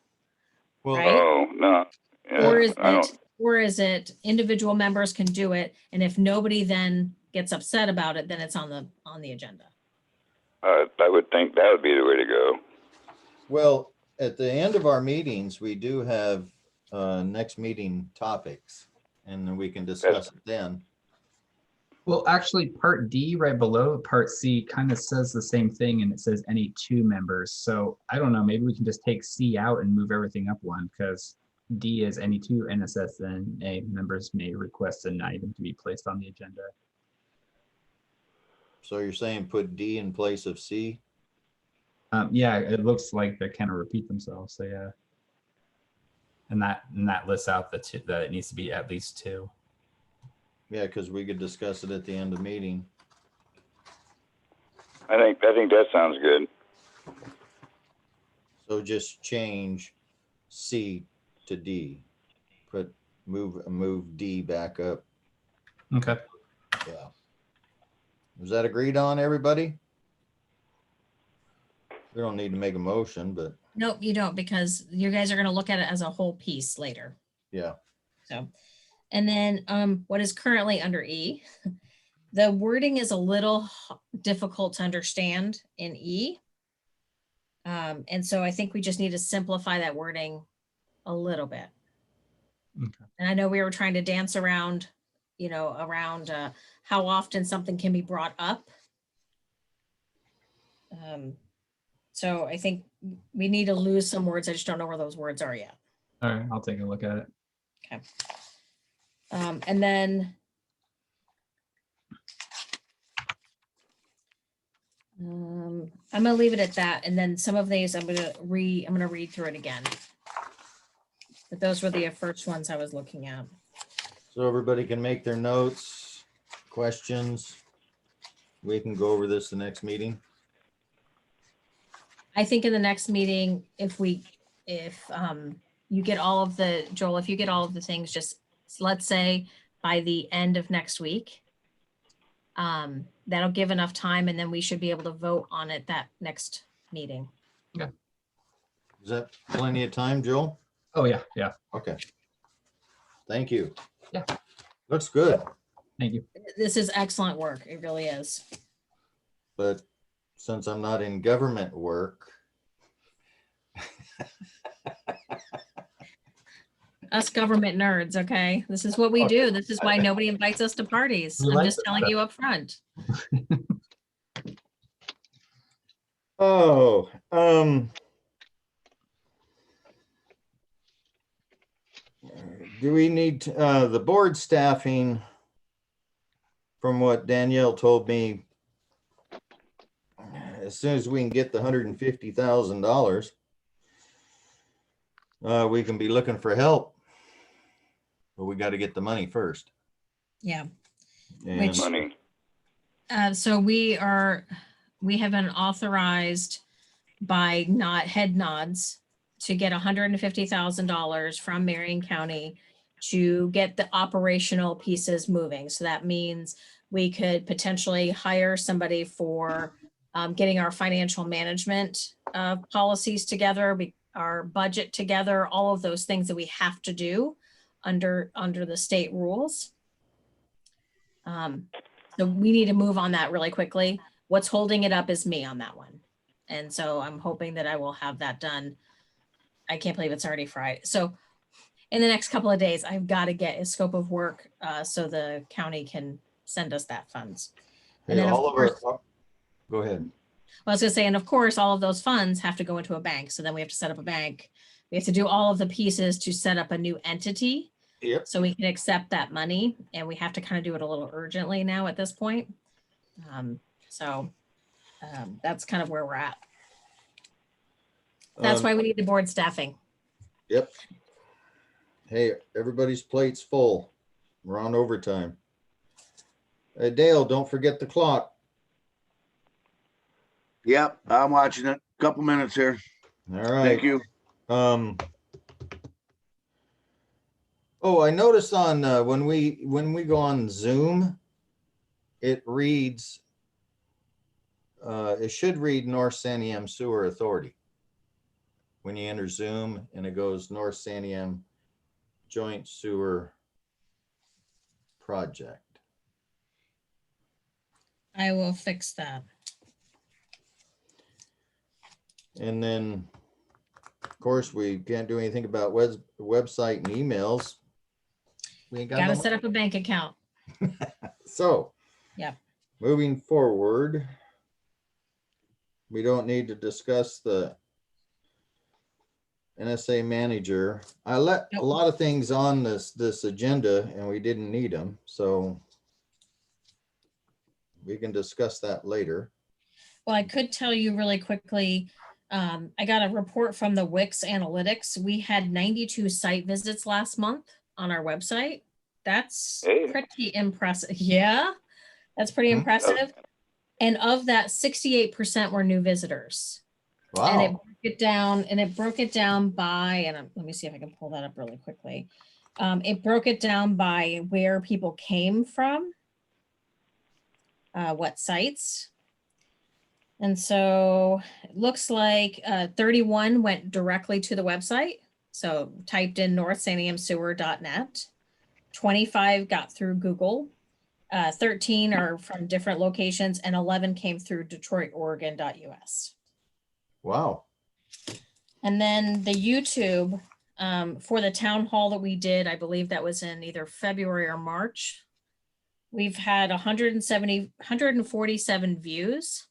Well, Right? Oh, no. Yeah, Or is it individual members can do it, and if nobody then gets upset about it, then it's on the agenda. I would think that would be the way to go. well, at the end of our meetings, we do have next meeting topics, and then we can discuss it then. Well, actually, part D right below part C kind of says the same thing, and it says any two members. So I don't know, maybe we can just take C out and move everything up one, because D is any two NSSNA members may request an item to be placed on the agenda. So you're saying put D in place of C? Yeah, it looks like they kind of repeat themselves. So yeah, and that lists out the two, that it needs to be at least two. Yeah, because we could discuss it at the end of the meeting. I think that sounds good. So just change C to D. Move D back up. Okay. Yeah. Was that agreed on, everybody? We don't need to make a motion, but Nope, you don't, because you guys are going to look at it as a whole piece later. yeah. So, and then what is currently under E, the wording is a little difficult to understand in E. And so I think we just need to simplify that wording a little bit. Okay. And I know we were trying to dance around, how often something can be brought up. So I think we need to lose some words. I just don't know where those words are yet. All right, I'll take a look at it. Okay. And then I'm gonna leave it at that. And then some of these I'm gonna read through it again. But those were the first ones I was looking at. So everybody can make their notes, questions. We can go over this the next meeting. I think in the next meeting, if you get all of the, Joel, if you get all of the things, just let's say by the end of next week, that'll give enough time, and then we should be able to vote on it that next meeting. Is that plenty of time, Joel? Oh yeah, yeah. Okay. Thank you. Yeah. Looks good, Thank you. This is excellent work. It really is. but since I'm not in government work, Us government nerds, okay? This is what we do. This is why nobody invites us to parties. We I'm like just telling you up front. oh, do we need the board staffing? From what Danielle told me, as soon as we can get the $150,000, we can be looking for help. But we got to get the money first. Yeah. And Which- Money. So we have been authorized by head nods to get $150,000 from Marion County to get the operational pieces moving. So that means we could potentially hire somebody for getting our financial management policies together, our budget together, all of those things that we have to do under the state rules. So we need to move on that really quickly. What's holding it up is me on that one. And so I'm hoping that I will have that done. I can't believe it's already Friday. So in the next couple of days, I've got to get a scope of work so the county can send us that funds. Hey, And then of Oliver, course, go ahead. well, I was gonna say, and of course, all of those funds have to go into a bank. So then we have to set up a bank. We have to do all of the pieces to set up a new entity Yep. so we can accept that money. And we have to kind of do it a little urgently now at this point. That's kind of where we're at. That's why we need the board staffing. Yep. Hey, everybody's plate's full. We're on overtime. Hey, Dale, don't forget the clock. Yep, I'm watching it. Couple minutes here. All right. Thank you. Oh, I noticed on when we go on Zoom, it reads. It should read North Santiam Sewer Authority when you enter Zoom, and it goes North Santiam Joint Sewer Project. I will fix that. And then, of course, we can't do anything about website and emails. We ain't got Gotta no set up a bank account. So, yeah. Moving forward, we don't need to discuss the NSA manager. I let a lot of things on this agenda and we didn't need them, so we can discuss that later. Well, I could tell you really quickly, I got a report from the Wix Analytics. We had 92 site visits last month on our website. That's pretty impressive. Yeah, that's pretty impressive. And of that, 68% were new visitors. Wow. And it broke it down by, and let me see if I can pull that up really quickly. It broke it down by where people came from, what sites. And so it looks like 31 went directly to the website. So typed in northsantiamsewer.net. 25 got through Google. 13 are from different locations, and 11 came through DetroitOregon.us. Wow. And then the YouTube for the town hall that we did, I believe that was in either February or March. We've had 147 views.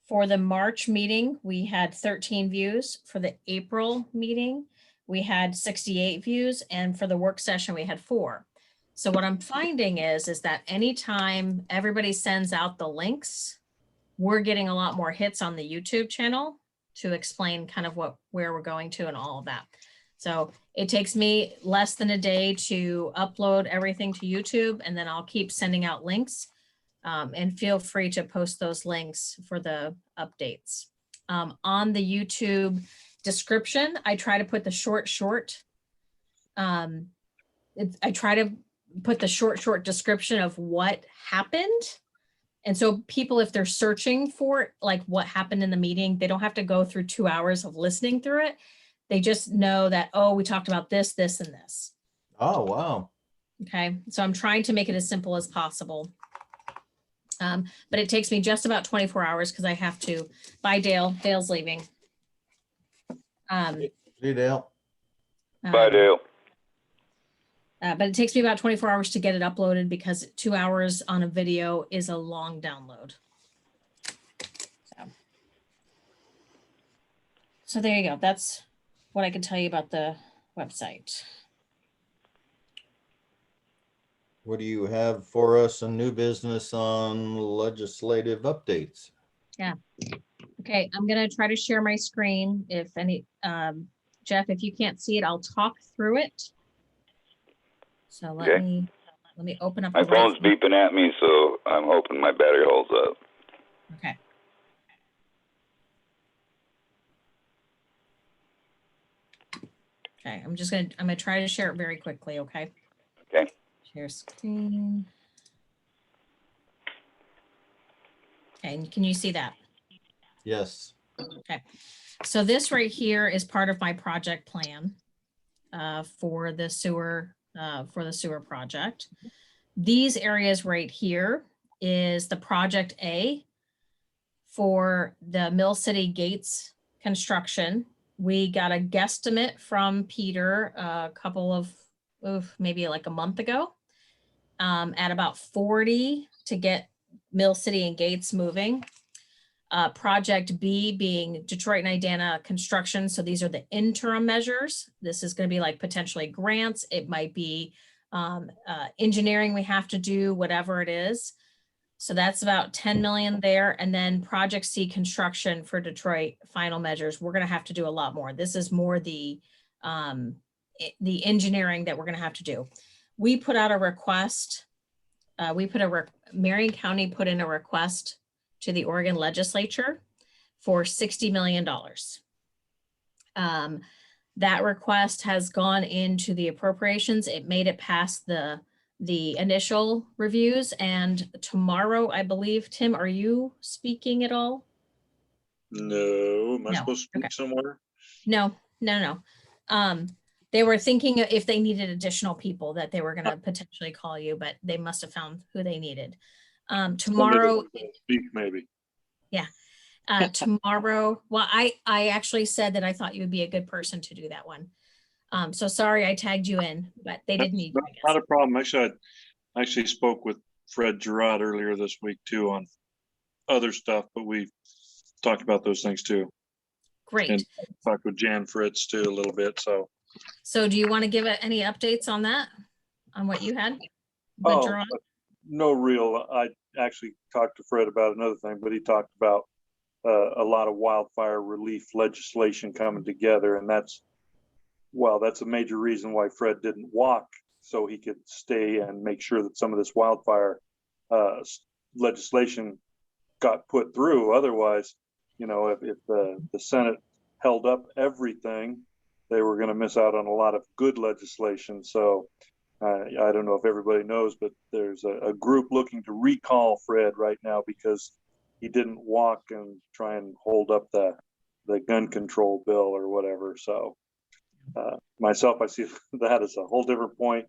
For the March meeting, we had 13 views. For the April meeting, we had 68 views. And for the work session, we had 4. So what I'm finding is that anytime everybody sends out the links, we're getting a lot more hits on the YouTube channel to explain kind of where we're going to and all of that. So it takes me less than a day to upload everything to YouTube, and then I'll keep sending out links. And feel free to post those links for the updates. On the YouTube description, I try to put the short. I try to put the short description of what happened. And so people, if they're searching for like what happened in the meeting, they don't have to go through 2 hours of listening through it. They just know that, oh, we talked about this, this, and this. Oh, wow. Okay, so I'm trying to make it as simple as possible. But it takes me just about 24 hours because I have to. Bye, Dale. Dale's leaving. Hey, Dale. Bye, Dale. But it takes me about 24 hours to get it uploaded because 2 hours on a video is a long download. So there you go. That's what I can tell you about the website. What do you have for us in new business on legislative updates? Yeah. Okay, I'm gonna try to share my screen. If any, Jeff, if you can't see it, I'll talk through it. So let me open up. My phone's beeping at me, so I'm hoping my battery holds up. Okay. Okay, I'm gonna try to share it very quickly, okay? Okay. Share screen. Okay, and can you see that? Yes. Okay, so this right here is part of my project plan for the sewer project. These areas right here is the project A for the Mill City Gates construction. We got a guesstimate from Peter a couple of, maybe like a month ago. at about 40 to get Mill City and Gates moving. Project B being Detroit and Idanha construction. So these are the interim measures. This is going to be like potentially grants. It might be engineering we have to do, whatever it is. So that's about 10 million there. And then Project C construction for Detroit final measures. We're going to have to do a lot more. This is more the engineering that we're going to have to do. We put out a request. Marion County put in a request to the Oregon legislature for $60 million. That request has gone into the appropriations. It made it past the initial reviews, and tomorrow, I believe, Tim, are you speaking at all? No, am I No. supposed to speak Okay. somewhere? No. They were thinking if they needed additional people that they were going to potentially call you, but they must have found who they needed. Tomorrow, Speak maybe. tomorrow, well, I actually said that I thought you would be a good person to do that one. So sorry I tagged you in, but they didn't need you, I Not guess. a problem. Actually, I actually spoke with Fred Gerard earlier this week too on other stuff, but we talked about those things too. Great. And talked with Jan Fritz too a little bit. So do you want to give it any updates on that, on what you had? Oh, Gerard? no real. I actually talked to Fred about another thing, but he talked about a lot of wildfire relief legislation coming together, and that's a major reason why Fred didn't walk, so he could stay and make sure that some of this wildfire legislation got put through. Otherwise, if the Senate held up everything, they were going to miss out on a lot of good legislation. So I don't know if everybody knows, but there's a group looking to recall Fred right now because he didn't walk and try and hold up the gun control bill or whatever. So myself, I see that as a whole different point.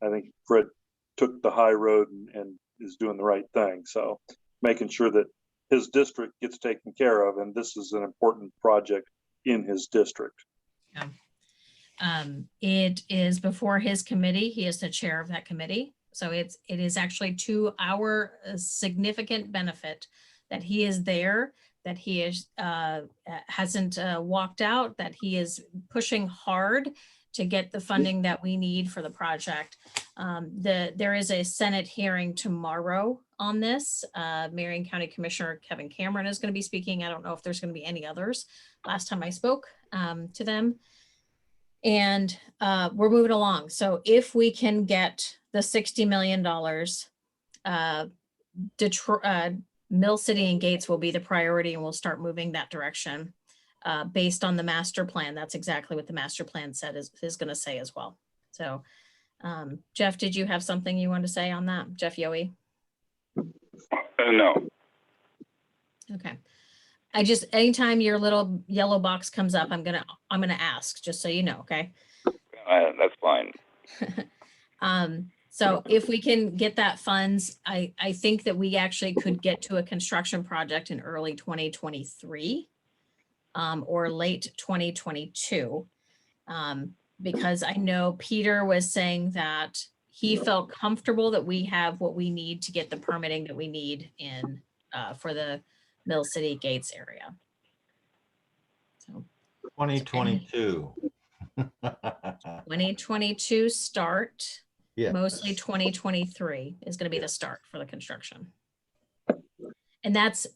I think Fred took the high road and is doing the right thing. So making sure that his district gets taken care of, and this is an important project in his district. Yeah. It is before his committee. He is the chair of that committee. So it is actually to our significant benefit that he is there, that he is hasn't walked out, that he is pushing hard to get the funding that we need for the project. There is a Senate hearing tomorrow on this. Marion County Commissioner Kevin Cameron is going to be speaking. I don't know if there's going to be any others. Last time I spoke to them. And we're moving along. So if we can get the $60 million, Detroit, Mill City and Gates will be the priority, and we'll start moving that direction based on the master plan. That's exactly what the master plan said is going to say as well. So Jeff, did you have something you want to say on that? Jeff Yohe? No. Okay. Anytime your little yellow box comes up, I'm gonna ask, just so you know, okay? That's fine. So if we can get that funds, I think that we actually could get to a construction project in early 2023 or late 2022. Because I know Peter was saying that he felt comfortable that we have what we need to get the permitting that we need in for the Mill City Gates area. So 2022. 2022 start. Yeah. Mostly 2023 is going to be the start for the construction. And that's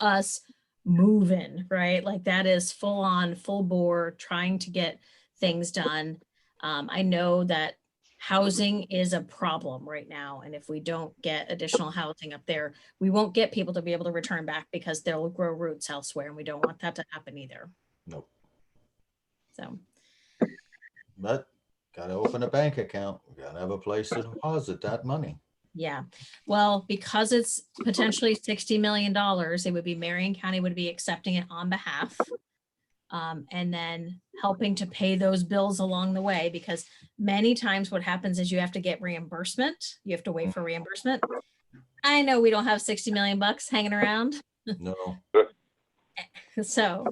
us moving, right? Like that is full on, full bore, trying to get things done. I know that housing is a problem right now. And if we don't get additional housing up there, we won't get people to be able to return back because they'll grow roots elsewhere. And we don't want that to happen either. Nope. So. But got to open a bank account. Got to have a place to deposit that money. Yeah. Well, because it's potentially $60 million, it would be Marion County would be accepting it on behalf. And then helping to pay those bills along the way, because many times what happens is you have to get reimbursement. You have to wait for reimbursement. I know we don't have 60 million bucks hanging around. No. So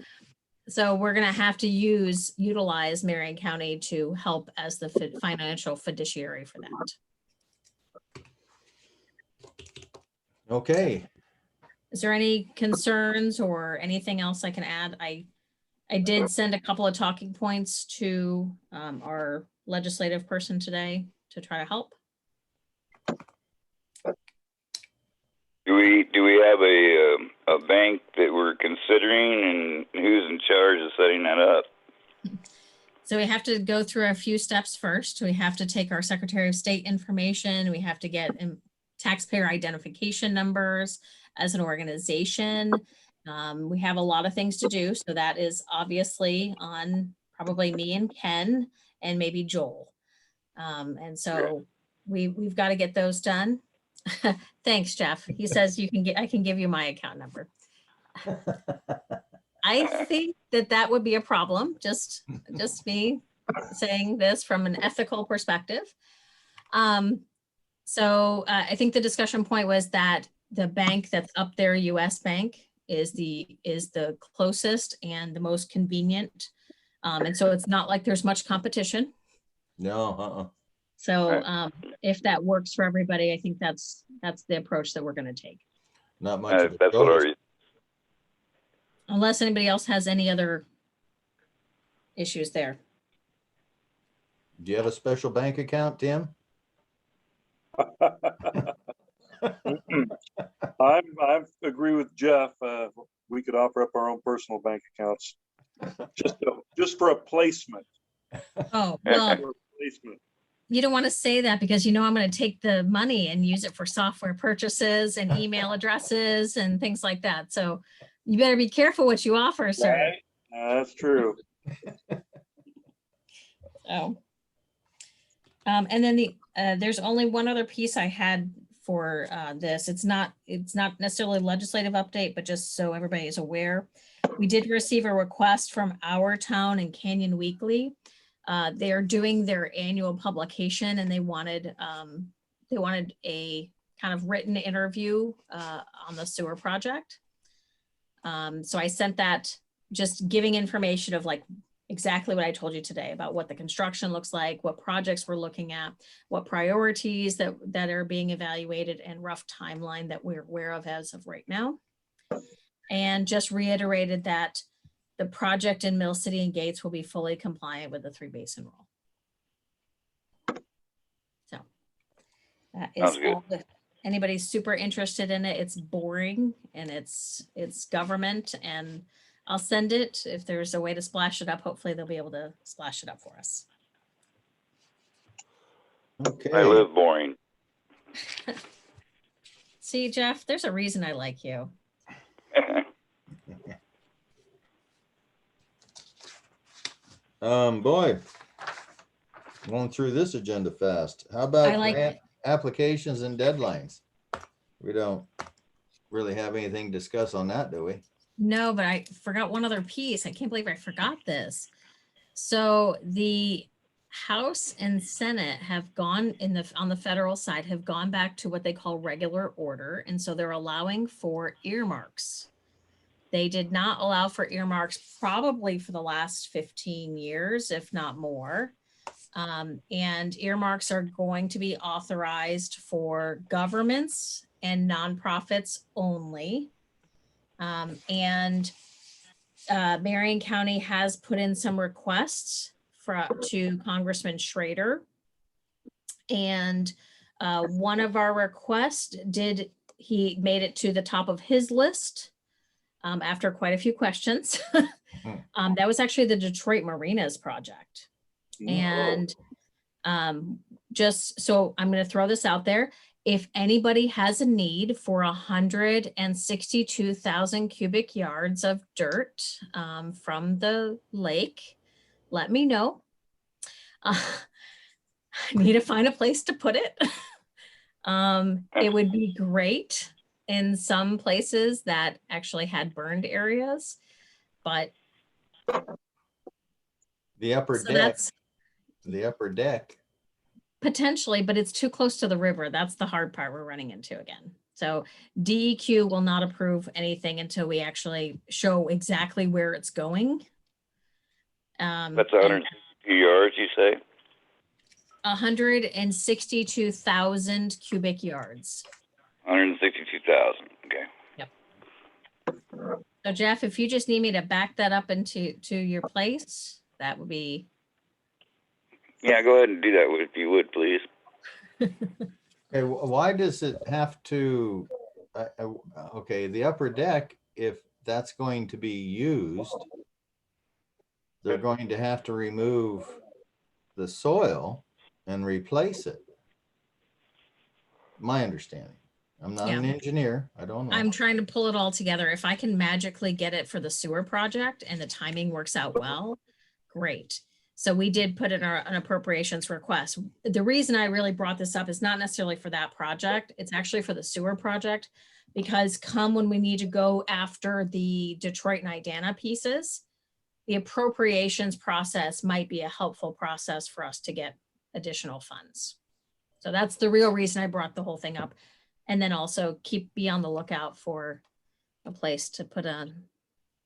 we're going to have to utilize Marion County to help as the financial fiduciary for that. Okay, Is there any concerns or anything else I can add? I did send a couple of talking points to our legislative person today to try to help. Do we have a bank that we're considering, and who's in charge of setting that up? So we have to go through a few steps first. We have to take our Secretary of State information. We have to get taxpayer identification numbers as an organization. We have a lot of things to do. So that is obviously on probably me and Ken and maybe Joel. And so we've got to get those done. Thanks, Jeff. He says I can give you my account number. I think that would be a problem. Just me saying this from an ethical perspective. So I think the discussion point was that the bank that's up there, US Bank, is the closest and the most convenient. And so it's not like there's much competition. no, So if that works for everybody, I think that's the approach that we're going to take. not much of a That's what choice. our Unless anybody else has any other issues there. Do you have a special bank account, Tim? I agree with Jeff. We could offer up our own personal bank accounts just for a placement. Oh, well, For a placement. you don't want to say that because I'm going to take the money and use it for software purchases and email addresses and things like that. So you better be careful what you offer, sir. Right? That's true. Oh. And then there's only one other piece I had for this. It's not necessarily a legislative update, but just so everybody is aware. We did receive a request from Our Town and Canyon Weekly. They're doing their annual publication and they wanted a kind of written interview on the sewer project. So I sent that, just giving information of like exactly what I told you today about what the construction looks like, what projects we're looking at, what priorities that are being evaluated, and rough timeline that we're aware of as of right now. And just reiterated that the project in Mill City and Gates will be fully compliant with the 3-basin rule. So that is all. If anybody's super interested in it, it's boring and it's government, and I'll send it. If there's a way to splash it up, hopefully they'll be able to splash it up for us. Okay. I live boring. See, Jeff, there's a reason I like you. Boy, going through this agenda fast. How about I like grant it. applications and deadlines? We don't really have anything to discuss on that, do we? No, but I forgot one other piece. I can't believe I forgot this. So the House and Senate have gone on the federal side have gone back to what they call regular order. And so they're allowing for earmarks. They did not allow for earmarks probably for the last 15 years, if not more. And earmarks are going to be authorized for governments and nonprofits only. Marion County has put in some requests to Congressman Schrader. And one of our requests he made it to the top of his list after quite a few questions. That was actually the Detroit Marinas project. And just so I'm going to throw this out there. If anybody has a need for 162,000 cubic yards of dirt from the lake, let me know. I need to find a place to put it. It would be great in some places that actually had burned areas, but The upper deck. Potentially, but it's too close to the river. That's the hard part we're running into again. So DEQ will not approve anything until we actually show exactly where it's going. That's 162 yards, you say? 162,000 cubic yards. 162,000 62,000. Okay. So Jeff, if you just need me to back that up into your place, that would be. Yeah, go ahead and do that if you would, please. Okay, why does it have to, okay, the upper deck, if that's going to be used, they're going to have to remove the soil and replace it. My understanding. I'm not an engineer. I don't know. I'm trying to pull it all together. If I can magically get it for the sewer project and the timing works out well, great. So we did put in an appropriations request. The reason I really brought this up is not necessarily for that project. It's actually for the sewer project, because come when we need to go after the Detroit and Idanha pieces, the appropriations process might be a helpful process for us to get additional funds. So that's the real reason I brought the whole thing up. And then also be on the lookout for a place to put on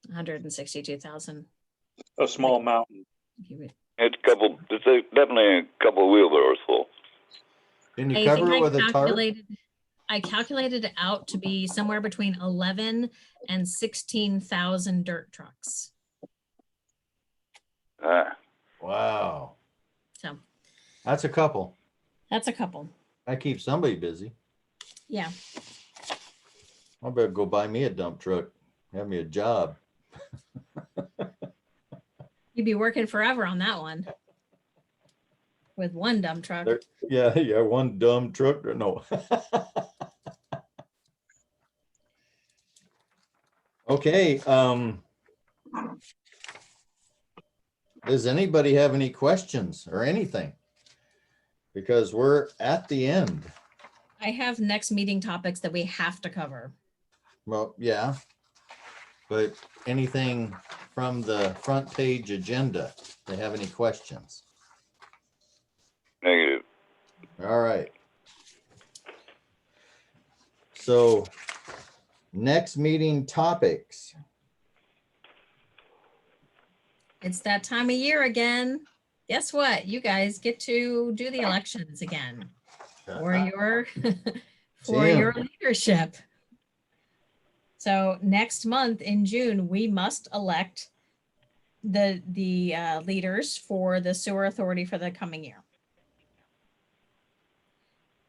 162,000. A small mountain. It's definitely a couple of wheelbarrows full. Can you cover it with a tarp? I calculated it out to be somewhere between 11 and 16,000 dirt trucks. Wow. So that's a couple. That's a couple. I keep somebody busy. Yeah. I better go buy me a dump truck. Have me a job. You'd be working forever on that one. With one dump truck. Yeah, one dumb truck. No. Okay. Does anybody have any questions or anything? Because we're at the end. I have next meeting topics that we have to cover. Well, yeah. But anything from the front page agenda? They have any questions? Negative. All right. So next meeting topics. It's that time of year again. Guess what? You guys get to do the elections again for your your leadership. So next month in June, we must elect the leaders for the sewer authority for the coming year.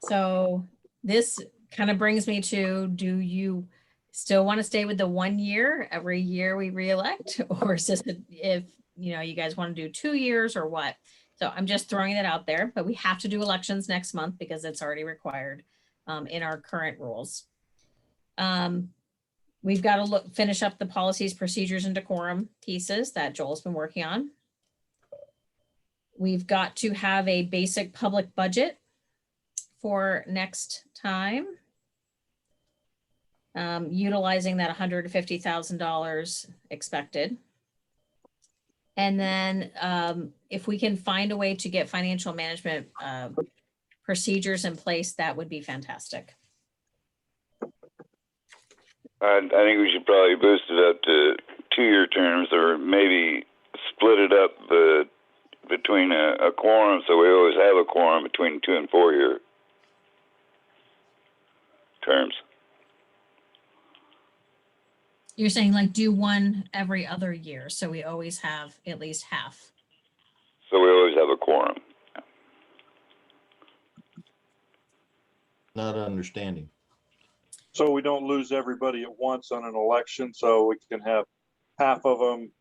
So this kind of brings me to, do you still want to stay with the 1 year every year we reelect, or is this if you guys want to do 2 years or what? So I'm just throwing that out there, but we have to do elections next month because it's already required in our current rules. We've got to finish up the policies, procedures, and decorum pieces that Joel's been working on. We've got to have a basic public budget for next time, utilizing that $150,000 expected. And then if we can find a way to get financial management procedures in place, that would be fantastic. I think we should probably boost it up to 2-year terms, or maybe split it up between a quorum, so we always have a quorum between 2 and 4 year terms. You're saying like do one every other year, so we always have at least half. So we always have a quorum. Not understanding. So we don't lose everybody at once on an election, so we can have half of them,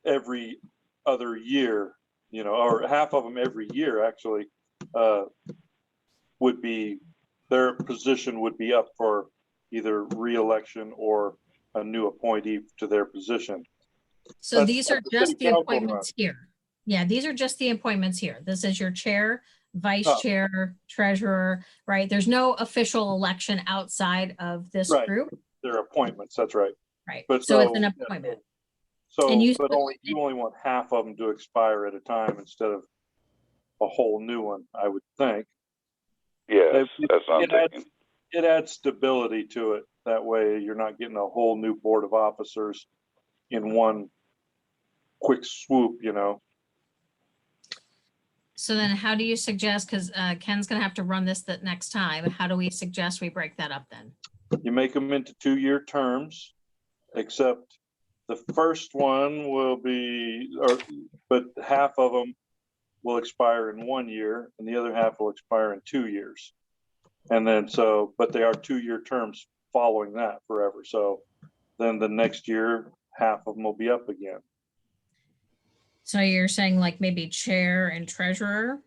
every other year, or half of them every year actually, would be, their position would be up for either re-election or a new appointee to their position. So these are just the appointments here. Yeah, these are just the appointments here. This is your chair, vice chair, treasurer, right? There's no official election outside of this group. They're appointments, that's right. Right, but so it's an appointment. So, and you only want half of them to expire at a time instead of a whole new one, I would think. Yeah, that's what I'm thinking. It adds stability to it. That way you're not getting a whole new board of officers in one quick swoop, So then how do you suggest, because Ken's gonna have to run this the next time, how do we suggest we break that up then? You make them into 2-year terms, except the first one will be, but half of them will expire in 1 year and the other half will expire in 2 years. And then but they are 2-year terms following that forever. So then the next year, half of them will be up again. So you're saying like maybe chair and treasurer,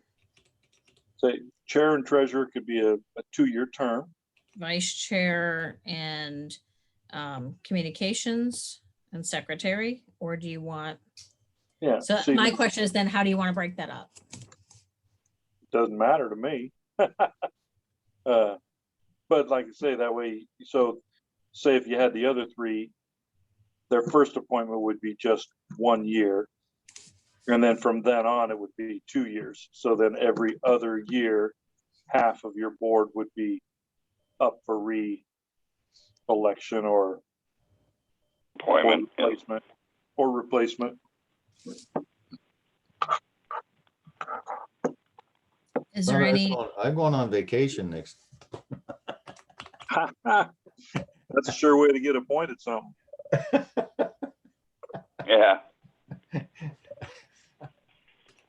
So chair and treasurer could be a 2-year term. vice chair and communications and secretary, or do you want? Yeah. So see, my question is then, how do you want to break that up? doesn't matter to me. But like I say, that way, so say if you had the other three, their first appointment would be just 1 year. And then from then on, it would be 2 years. So then every other year, half of your board would be up for re-election or Appointment. replacement. Is there any, I'm going on vacation next. That's a sure way to get appointed something. Yeah.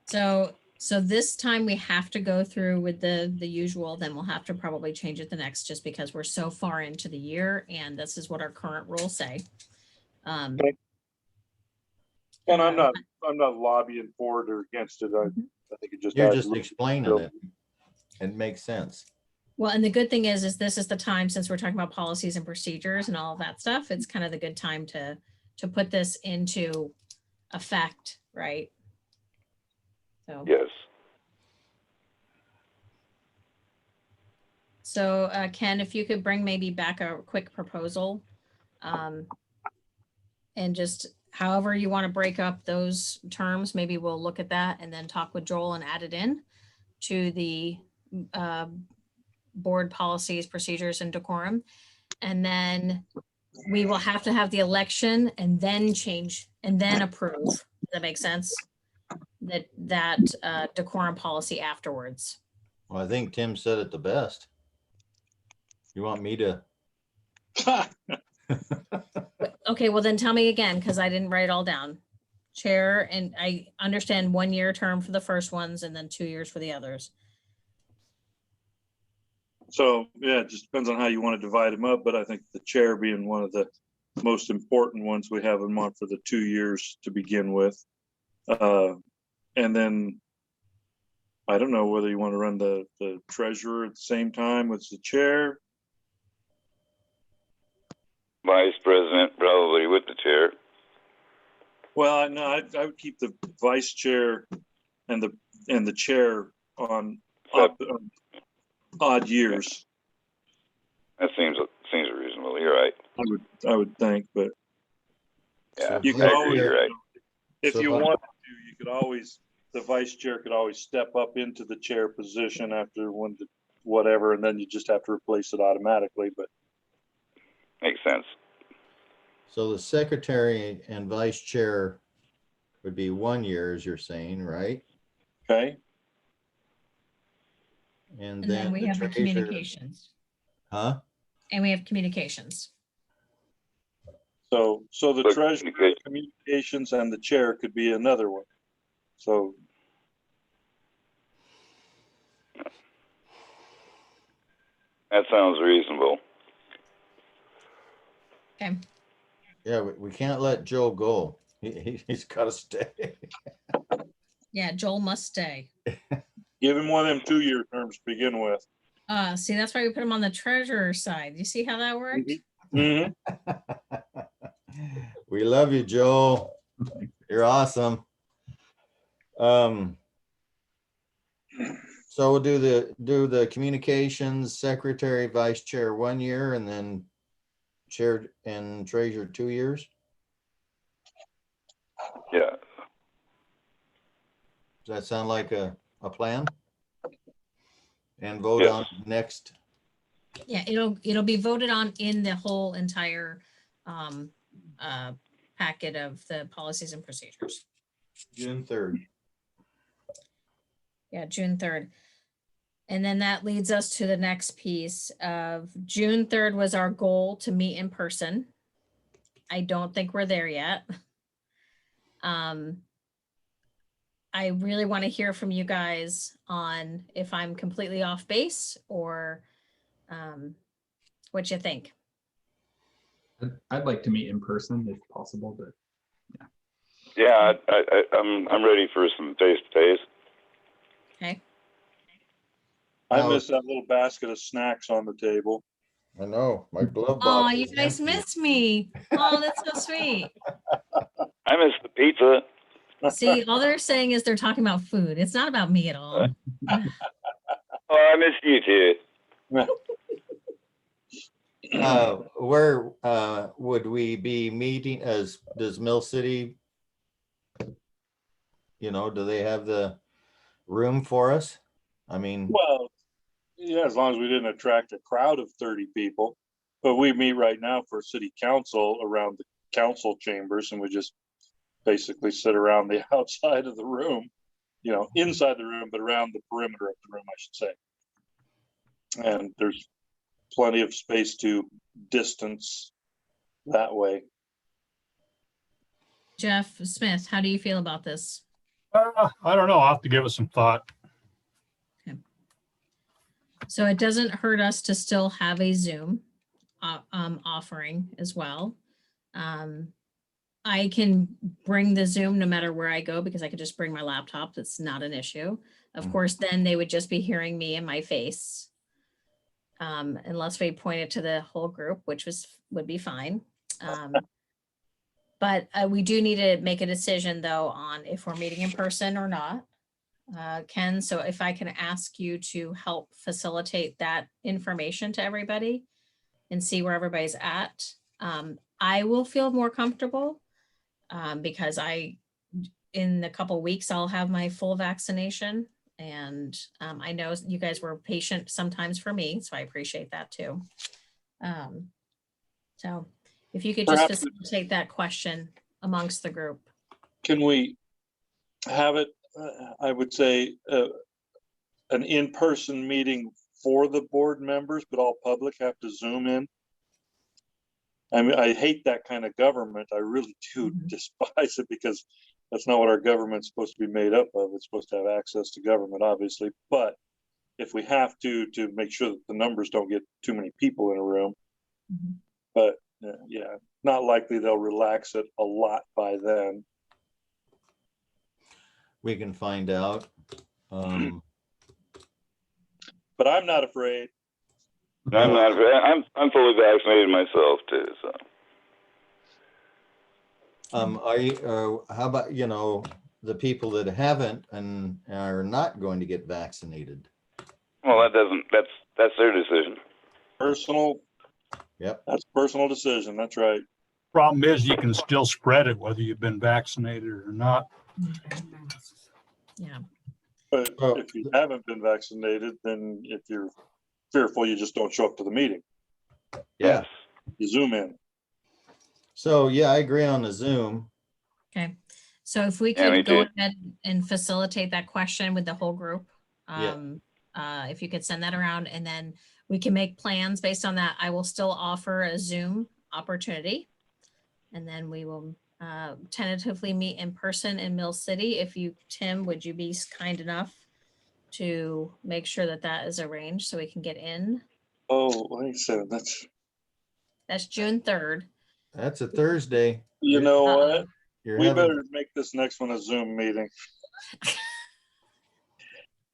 so this time we have to go through with the usual, then we'll have to probably change it the next, just because we're so far into the year and this is what our current rules say. Okay. And I'm not lobbying for it or against it. I think it just You're adds just a little explaining build. it. It makes sense. Well, and the good thing is this is the time, since we're talking about policies and procedures and all of that stuff, it's kind of the good time to put this into effect, right? So, Yes. so Ken, if you could bring maybe back a quick proposal, and just however you want to break up those terms, maybe we'll look at that and then talk with Joel and add it in to the board policies, procedures, and decorum. And then we will have to have the election and then change and then approve. Does that make sense? That decorum policy afterwards. Well, I think Tim said it the best. You want me to? Okay, well then tell me again, because I didn't write it all down. Chair, and I understand 1 year term for the first ones and then 2 years for the others. So yeah, it just depends on how you want to divide them up. But I think the chair being one of the most important ones, we have them on for the 2 years to begin with. And then I don't know whether you want to run the treasurer at the same time with the chair. Vice president probably with the chair. Well, no, I would keep the vice chair and the chair on odd years. That seems reasonable. You're right. I would think, but Yeah, you can I agree, always, you're right. if So you if I- wanted to, you could always, the vice chair could always step up into the chair position after whatever, and then you just have to replace it automatically. But Makes sense. So the secretary and vice chair would be 1 year, as you're saying, right? okay, And And then we the have the treasurer- communications. Huh? And we have communications. so the But treasurer, communications, and the chair could be another one. So That sounds reasonable. Okay. Yeah, we can't let Joe go. He's got to stay. Yeah, Joel must stay. give him one of them 2-year terms to begin with. See, that's why we put him on the treasurer side. You see how that worked? Mhm. We love you, Joe. You're awesome. So we'll do the communications secretary, vice chair 1 year, and then chair and treasurer 2 years. Yeah. Does that sound like a plan? And vote Yes. on next. Yeah, it'll be voted on in the whole entire packet of the policies and procedures. June 3rd. Yeah, June 3rd. And then that leads us to the next piece of June 3rd was our goal to meet in person. I don't think we're there yet. I really want to hear from you guys on if I'm completely off base or what you think. I'd like to meet in person if possible, but Yeah, I'm ready for some face to face. Okay. I Now- miss that little basket of snacks on the table. I know, my glove Oh, box. you is guys empty. miss me. Oh, that's so sweet. I miss the pizza. See, all they're saying is they're talking about food. It's not about me at all. Oh, I miss you too. Where would we be meeting does Mill City, do they have the room for us? I mean, Well, yeah, as long as we didn't attract a crowd of 30 people. But we meet right now for city council around the council chambers, and we just basically sit around the outside of the room, inside the room, but around the perimeter of the room, I should say. And there's plenty of space to distance that way. Jeff Smith, how do you feel about this? I don't know. I'll have to give it some thought. So it doesn't hurt us to still have a Zoom offering as well. I can bring the Zoom no matter where I go because I could just bring my laptop. That's not an issue. Of course, then they would just be hearing me and my face. Unless we pointed to the whole group, which would be fine. But we do need to make a decision though on if we're meeting in person or not. Ken, so if I can ask you to help facilitate that information to everybody and see where everybody's at, I will feel more comfortable because in a couple of weeks, I'll have my full vaccination. And I know you guys were patient sometimes for me, so I appreciate that too. So if you could just Perhaps facilitate that question amongst the group. Can we have it, I would say, an in-person meeting for the board members, but all public have to Zoom in? I mean, I hate that kind of government. I really do despise it because that's not what our government's supposed to be made up of. It's supposed to have access to government, obviously. But if we have to make sure that the numbers don't get too many people in a room, but yeah, not likely they'll relax it a lot by then. we can find out. But I'm not afraid. I'm not. I'm fully vaccinated myself too. So. Are you, how about, the people that haven't and are not going to get vaccinated? Well, that's their decision. Personal. Yep. That's a personal decision. That's right. Problem is you can still spread it whether you've been vaccinated or not. Yeah. But if you haven't been vaccinated, then if you're fearful, you just don't show up to the meeting. Yeah. You Zoom in. So, yeah, I agree on the Zoom. Okay. So if we Yeah, me could go too. ahead and facilitate that question with the whole group. Yeah. If you could send that around and then we can make plans based on that. I will still offer a Zoom opportunity. And then we will tentatively meet in person in Mill City. If you, Tim, would you be kind enough to make sure that that is arranged so we can get in? Oh, wait a second. That's June 3rd. That's a Thursday. You know what? You're We having, better make this next one a Zoom meeting.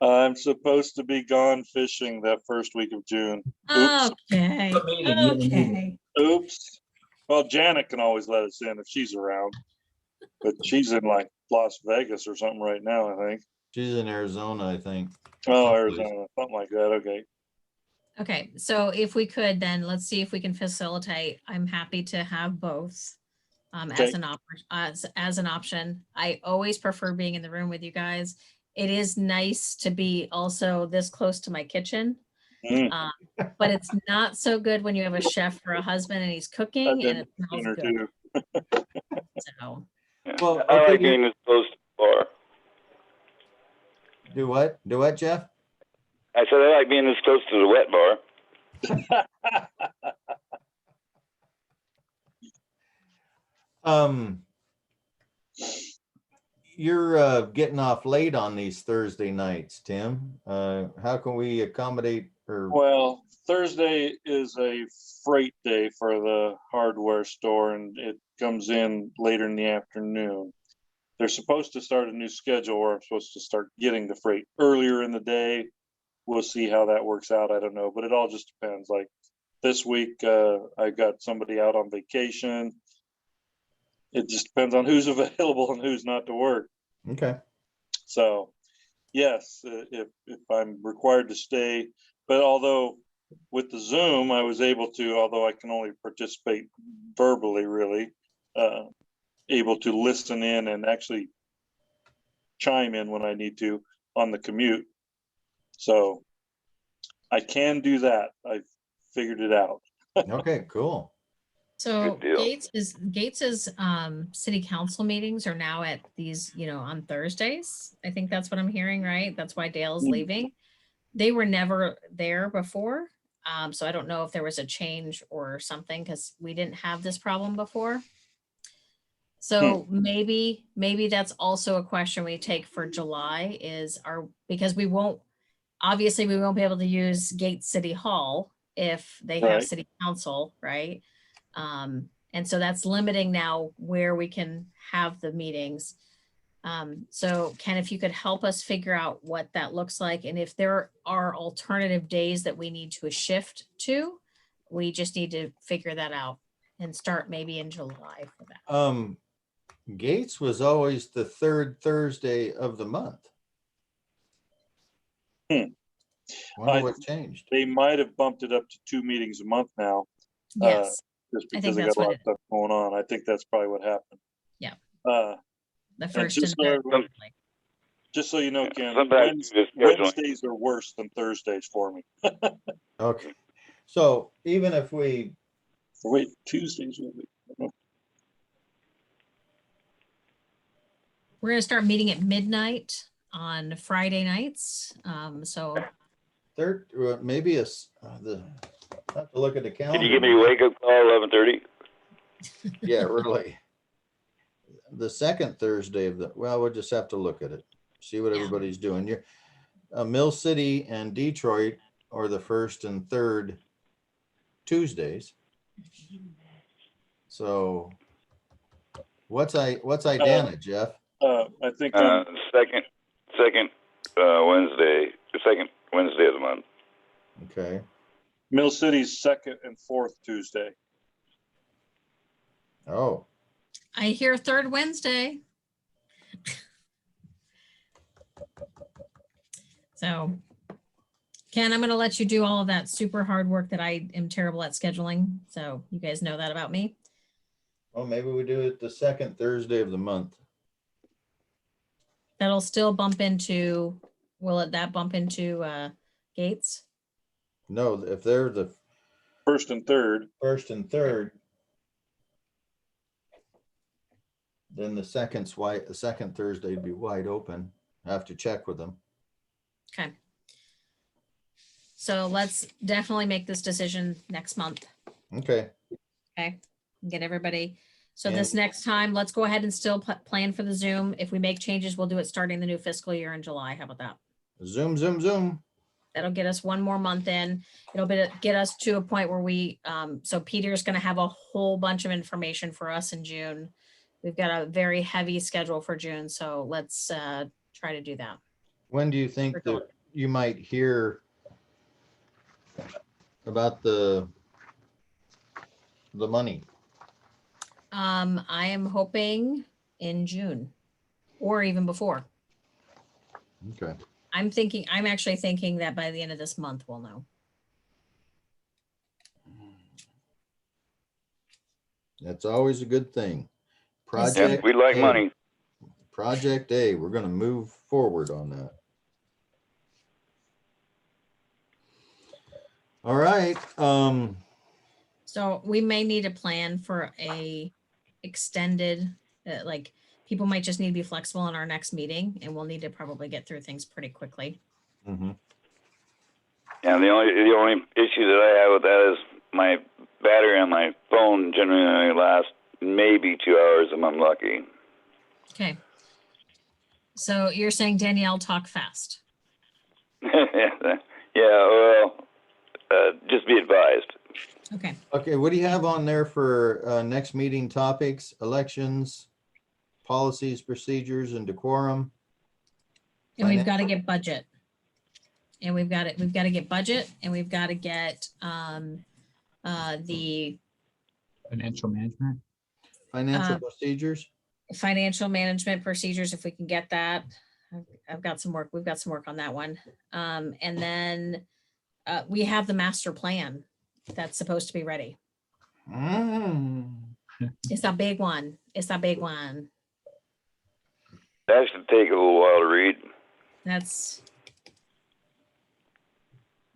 I'm supposed to be gone fishing that first week of June. Oops. Okay. Okay. Oops. Well, Janet can always let us in if she's around, but she's in like Las Vegas or something right now, I think. she's in Arizona, I think. Oh, Someplace. Arizona, something like that. Okay. Okay, so if we could, then let's see if we can facilitate. I'm happy to have both Okay. as an option. I always prefer being in the room with you guys. It is nice to be also this close to my kitchen, but it's not so good when you have a chef or a husband and he's cooking and it smells Dinner good. too. So Yeah. Well, I okay, like being as close to the bar. Do what? Do what, Jeff? I said I like being this close to the wet bar. You're getting off late on these Thursday nights, Tim. How can we accommodate or Well, Thursday is a freight day for the hardware store, and it comes in later in the afternoon. They're supposed to start a new schedule where I'm supposed to start getting the freight earlier in the day. We'll see how that works out. I don't know, but it all just depends. Like this week, I got somebody out on vacation. It just depends on who's available and who's not to work. okay? So, yes, if I'm required to stay, but although with the Zoom, I was able to, although I can only participate verbally, really, able to listen in and actually chime in when I need to on the commute. So I can do that. I've figured it out. Okay, cool. So Good deal. Gates's city council meetings are now at these, on Thursdays. I think that's what I'm hearing, right? That's why Dale's leaving. They were never there before. So I don't know if there was a change or something because we didn't have this problem before. So maybe that's also a question we take for July because we won't be able to use Gates City Hall if they have Right. city council, right? And so that's limiting now where we can have the meetings. So Ken, if you could help us figure out what that looks like, and if there are alternative days that we need to shift to, we just need to figure that out and start maybe in July for that. Gates was always the third Thursday of the month. Wonder what changed. They might have bumped it up to 2 meetings a month now. Yes, Just I because think they that's got a lot what of stuff going on. I think that's probably what happened. Yeah. The first just and third. so- Just so you know, Ken, Sometimes you just scheduling. Wednesdays are worse than Thursdays for me. Okay. So even if we, Wait, Tuesdays will be. We're gonna start meeting at midnight on Friday nights. So maybe I have to look at the calendar. Can you give me a wake up call 11:30? Yeah, really. The second Thursday of we'll just have to look at it, see what everybody's doing. Mill City and Detroit are the first and third Tuesdays. So what's Idanha, Jeff? I think Second Wednesday, the second Wednesday of the month. Okay. Mill City's second and fourth Tuesday. Oh, I hear third Wednesday. So Ken, I'm going to let you do all of that super hard work that I am terrible at scheduling. So you guys know that about me. well, maybe we do it the second Thursday of the month. That'll still bump into, that bump into Gates? No, if they're the First and third. Then the second Thursday would be wide open. I have to check with them. Okay. So let's definitely make this decision next month. Okay. Okay. Get everybody. So And- this next time, let's go ahead and still plan for the Zoom. If we make changes, we'll do it starting the new fiscal year in July. How about that? Zoom. That'll get us one more month in. Get us to a point where so Peter's going to have a whole bunch of information for us in June. We've got a very heavy schedule for June. So let's try to do that. When do you think that you might hear about the money? I am hoping in June or even before. Okay. I'm actually thinking that by the end of this month, we'll know. That's always a good thing. Yeah, Project we like A. money. Project A, we're going to move forward on that. All right. So we may need a plan for a extended, people might just need to be flexible in our next meeting, and we'll need to probably get through things pretty quickly. Mm-hmm. And the only issue that I have with that is my battery on my phone generally only lasts maybe 2 hours if I'm lucky. Okay. So you're saying Danielle talk fast. Yeah, well, just be advised. Okay. Okay, what do you have on there for next meeting topics? Elections, policies, procedures, and decorum? And we've got to get budget. And we've got to get budget, and we've got to get the Financial management. Financial procedures? financial management procedures, if we can get that. I've got some work. We've got some work on that one. And then we have the master plan that's supposed to be ready. It's a big one. It's a big one. That should take a little while to read.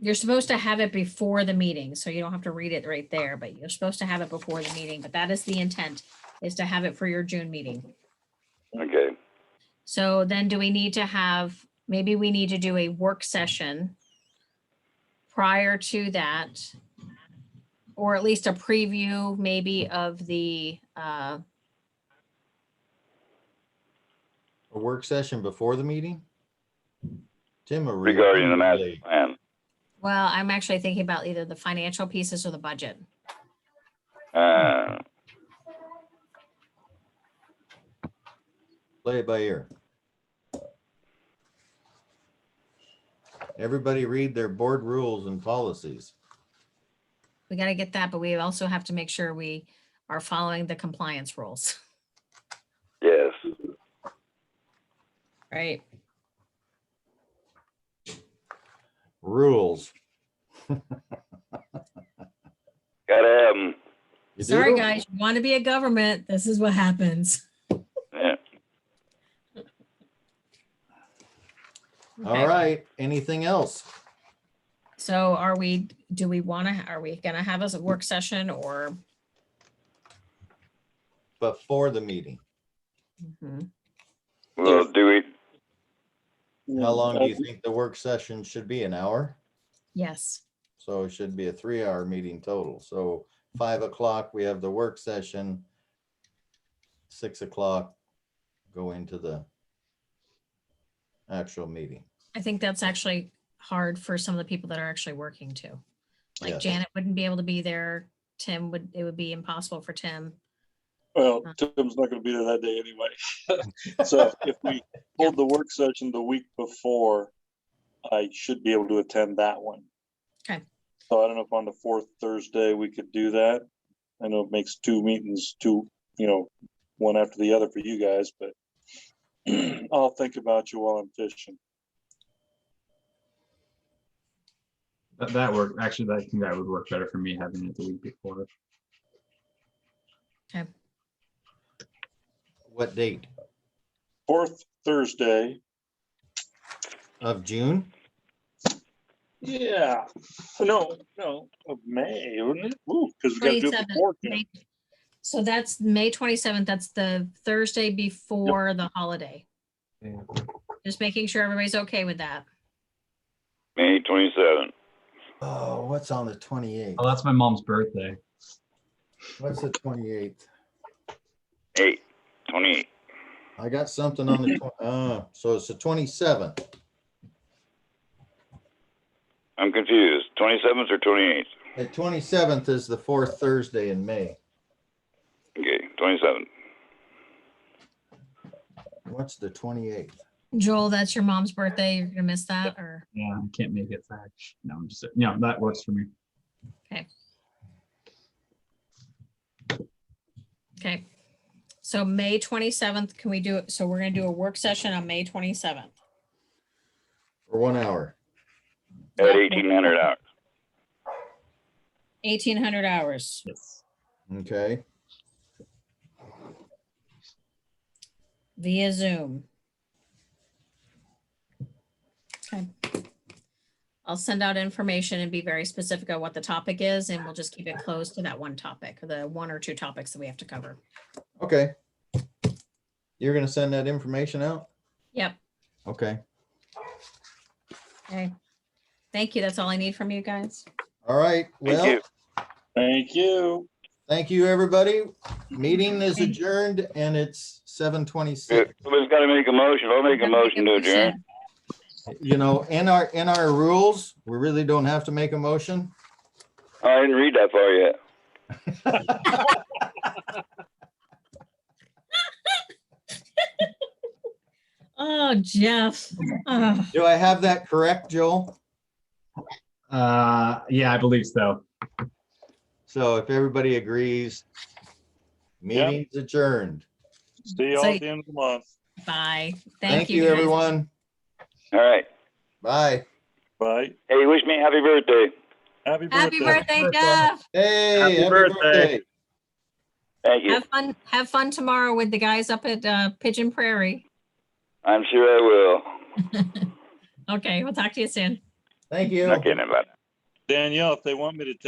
You're supposed to have it before the meeting, so you don't have to read it right there, but you're supposed to have it before the meeting. But that is the intent, is to have it for your June meeting. Okay. So then do we need to have, maybe we need to do a work session prior to that, or at least a preview maybe of the, A work session before the meeting? Tim, Regarding the master plan. well, I'm actually thinking about either the financial pieces or the budget. Play it by ear. Everybody read their board rules and policies. We got to get that, but we also have to make sure we are following the compliance rules, Yes. right? Rules. Gotta have them. You Sorry, do? guys, you want to be a government, this is what happens. Yeah. All Okay. right, anything else? So are we going to have a work session or? Before the meeting. Mhm. Well, do we? How long do you think the work session should be? An hour? Yes, So it should be a 3-hour meeting total. So 5 o'clock, we have the work session. 6 o'clock, go into the actual meeting. I think that's actually hard for some of the people that are actually working too. Like Yes. Janet wouldn't be able to be there. It would be impossible for Tim. Well, Tim's not gonna be there that day anyway. So if we hold the work session the week before, I should be able to attend that one. Okay. So I don't know if on the fourth Thursday we could do that. I know it makes 2 meetings, one after the other for you guys, but I'll think about you while I'm fishing. That work, actually, I think that would work better for me having it the week before. Okay. What date? Fourth Thursday. Of June? Yeah. No, of May, wouldn't it? Ooh, because we gotta do it 27th, before. June. May- So that's May 27th. That's the Thursday before the holiday. Yeah. Just making sure everybody's okay with that. May 27th. Oh, what's on the 28th? Oh, that's my mom's birthday. What's the 28th? 28. I got something on the, so it's the 27th. I'm confused. 27th or 28th? The 27th is the 4th Thursday in May. Okay, 27th. What's the 28th? Joel, that's your mom's birthday. You're gonna miss that, or? Yeah, I can't make it back. No, I'm just, yeah, that works for me. Okay. So May 27th, can we do it? So we're gonna do a work session on May 27th. For 1 hour. At 1,800 hours. 1,800 hours. Yes. Okay. Via Zoom. Okay. I'll send out information and be very specific on what the topic is, and we'll just keep it closed to that one topic, or the 1 or 2 topics that we have to cover. Okay. You're gonna send that information out? Yep. Okay. Okay. Thank you. That's all I need from you guys. All right. Thank Well, you. Thank you. thank you, everybody. Meeting is adjourned and it's 7:26. Somebody's got to make a motion. I'll make a motion to adjourn. You know, in our rules, we really don't have to make a motion. I didn't read that far yet. Oh, Jeff. Oh, Do I have that correct, Joel? Yeah, I believe so. So if everybody agrees, meeting's adjourned. See you all at the end of the month. bye. Thank you, guys. everyone. All right. Bye. Bye. Hey, wish me happy birthday. Happy Happy birthday. birthday, Jeff. Hey, Happy happy birthday. birthday. Thank you. Have fun tomorrow with the guys up at Pigeon Prairie. I'm sure I will. Okay, we'll talk to you soon. Thank you. Not kidding about it. Danielle, if they want me to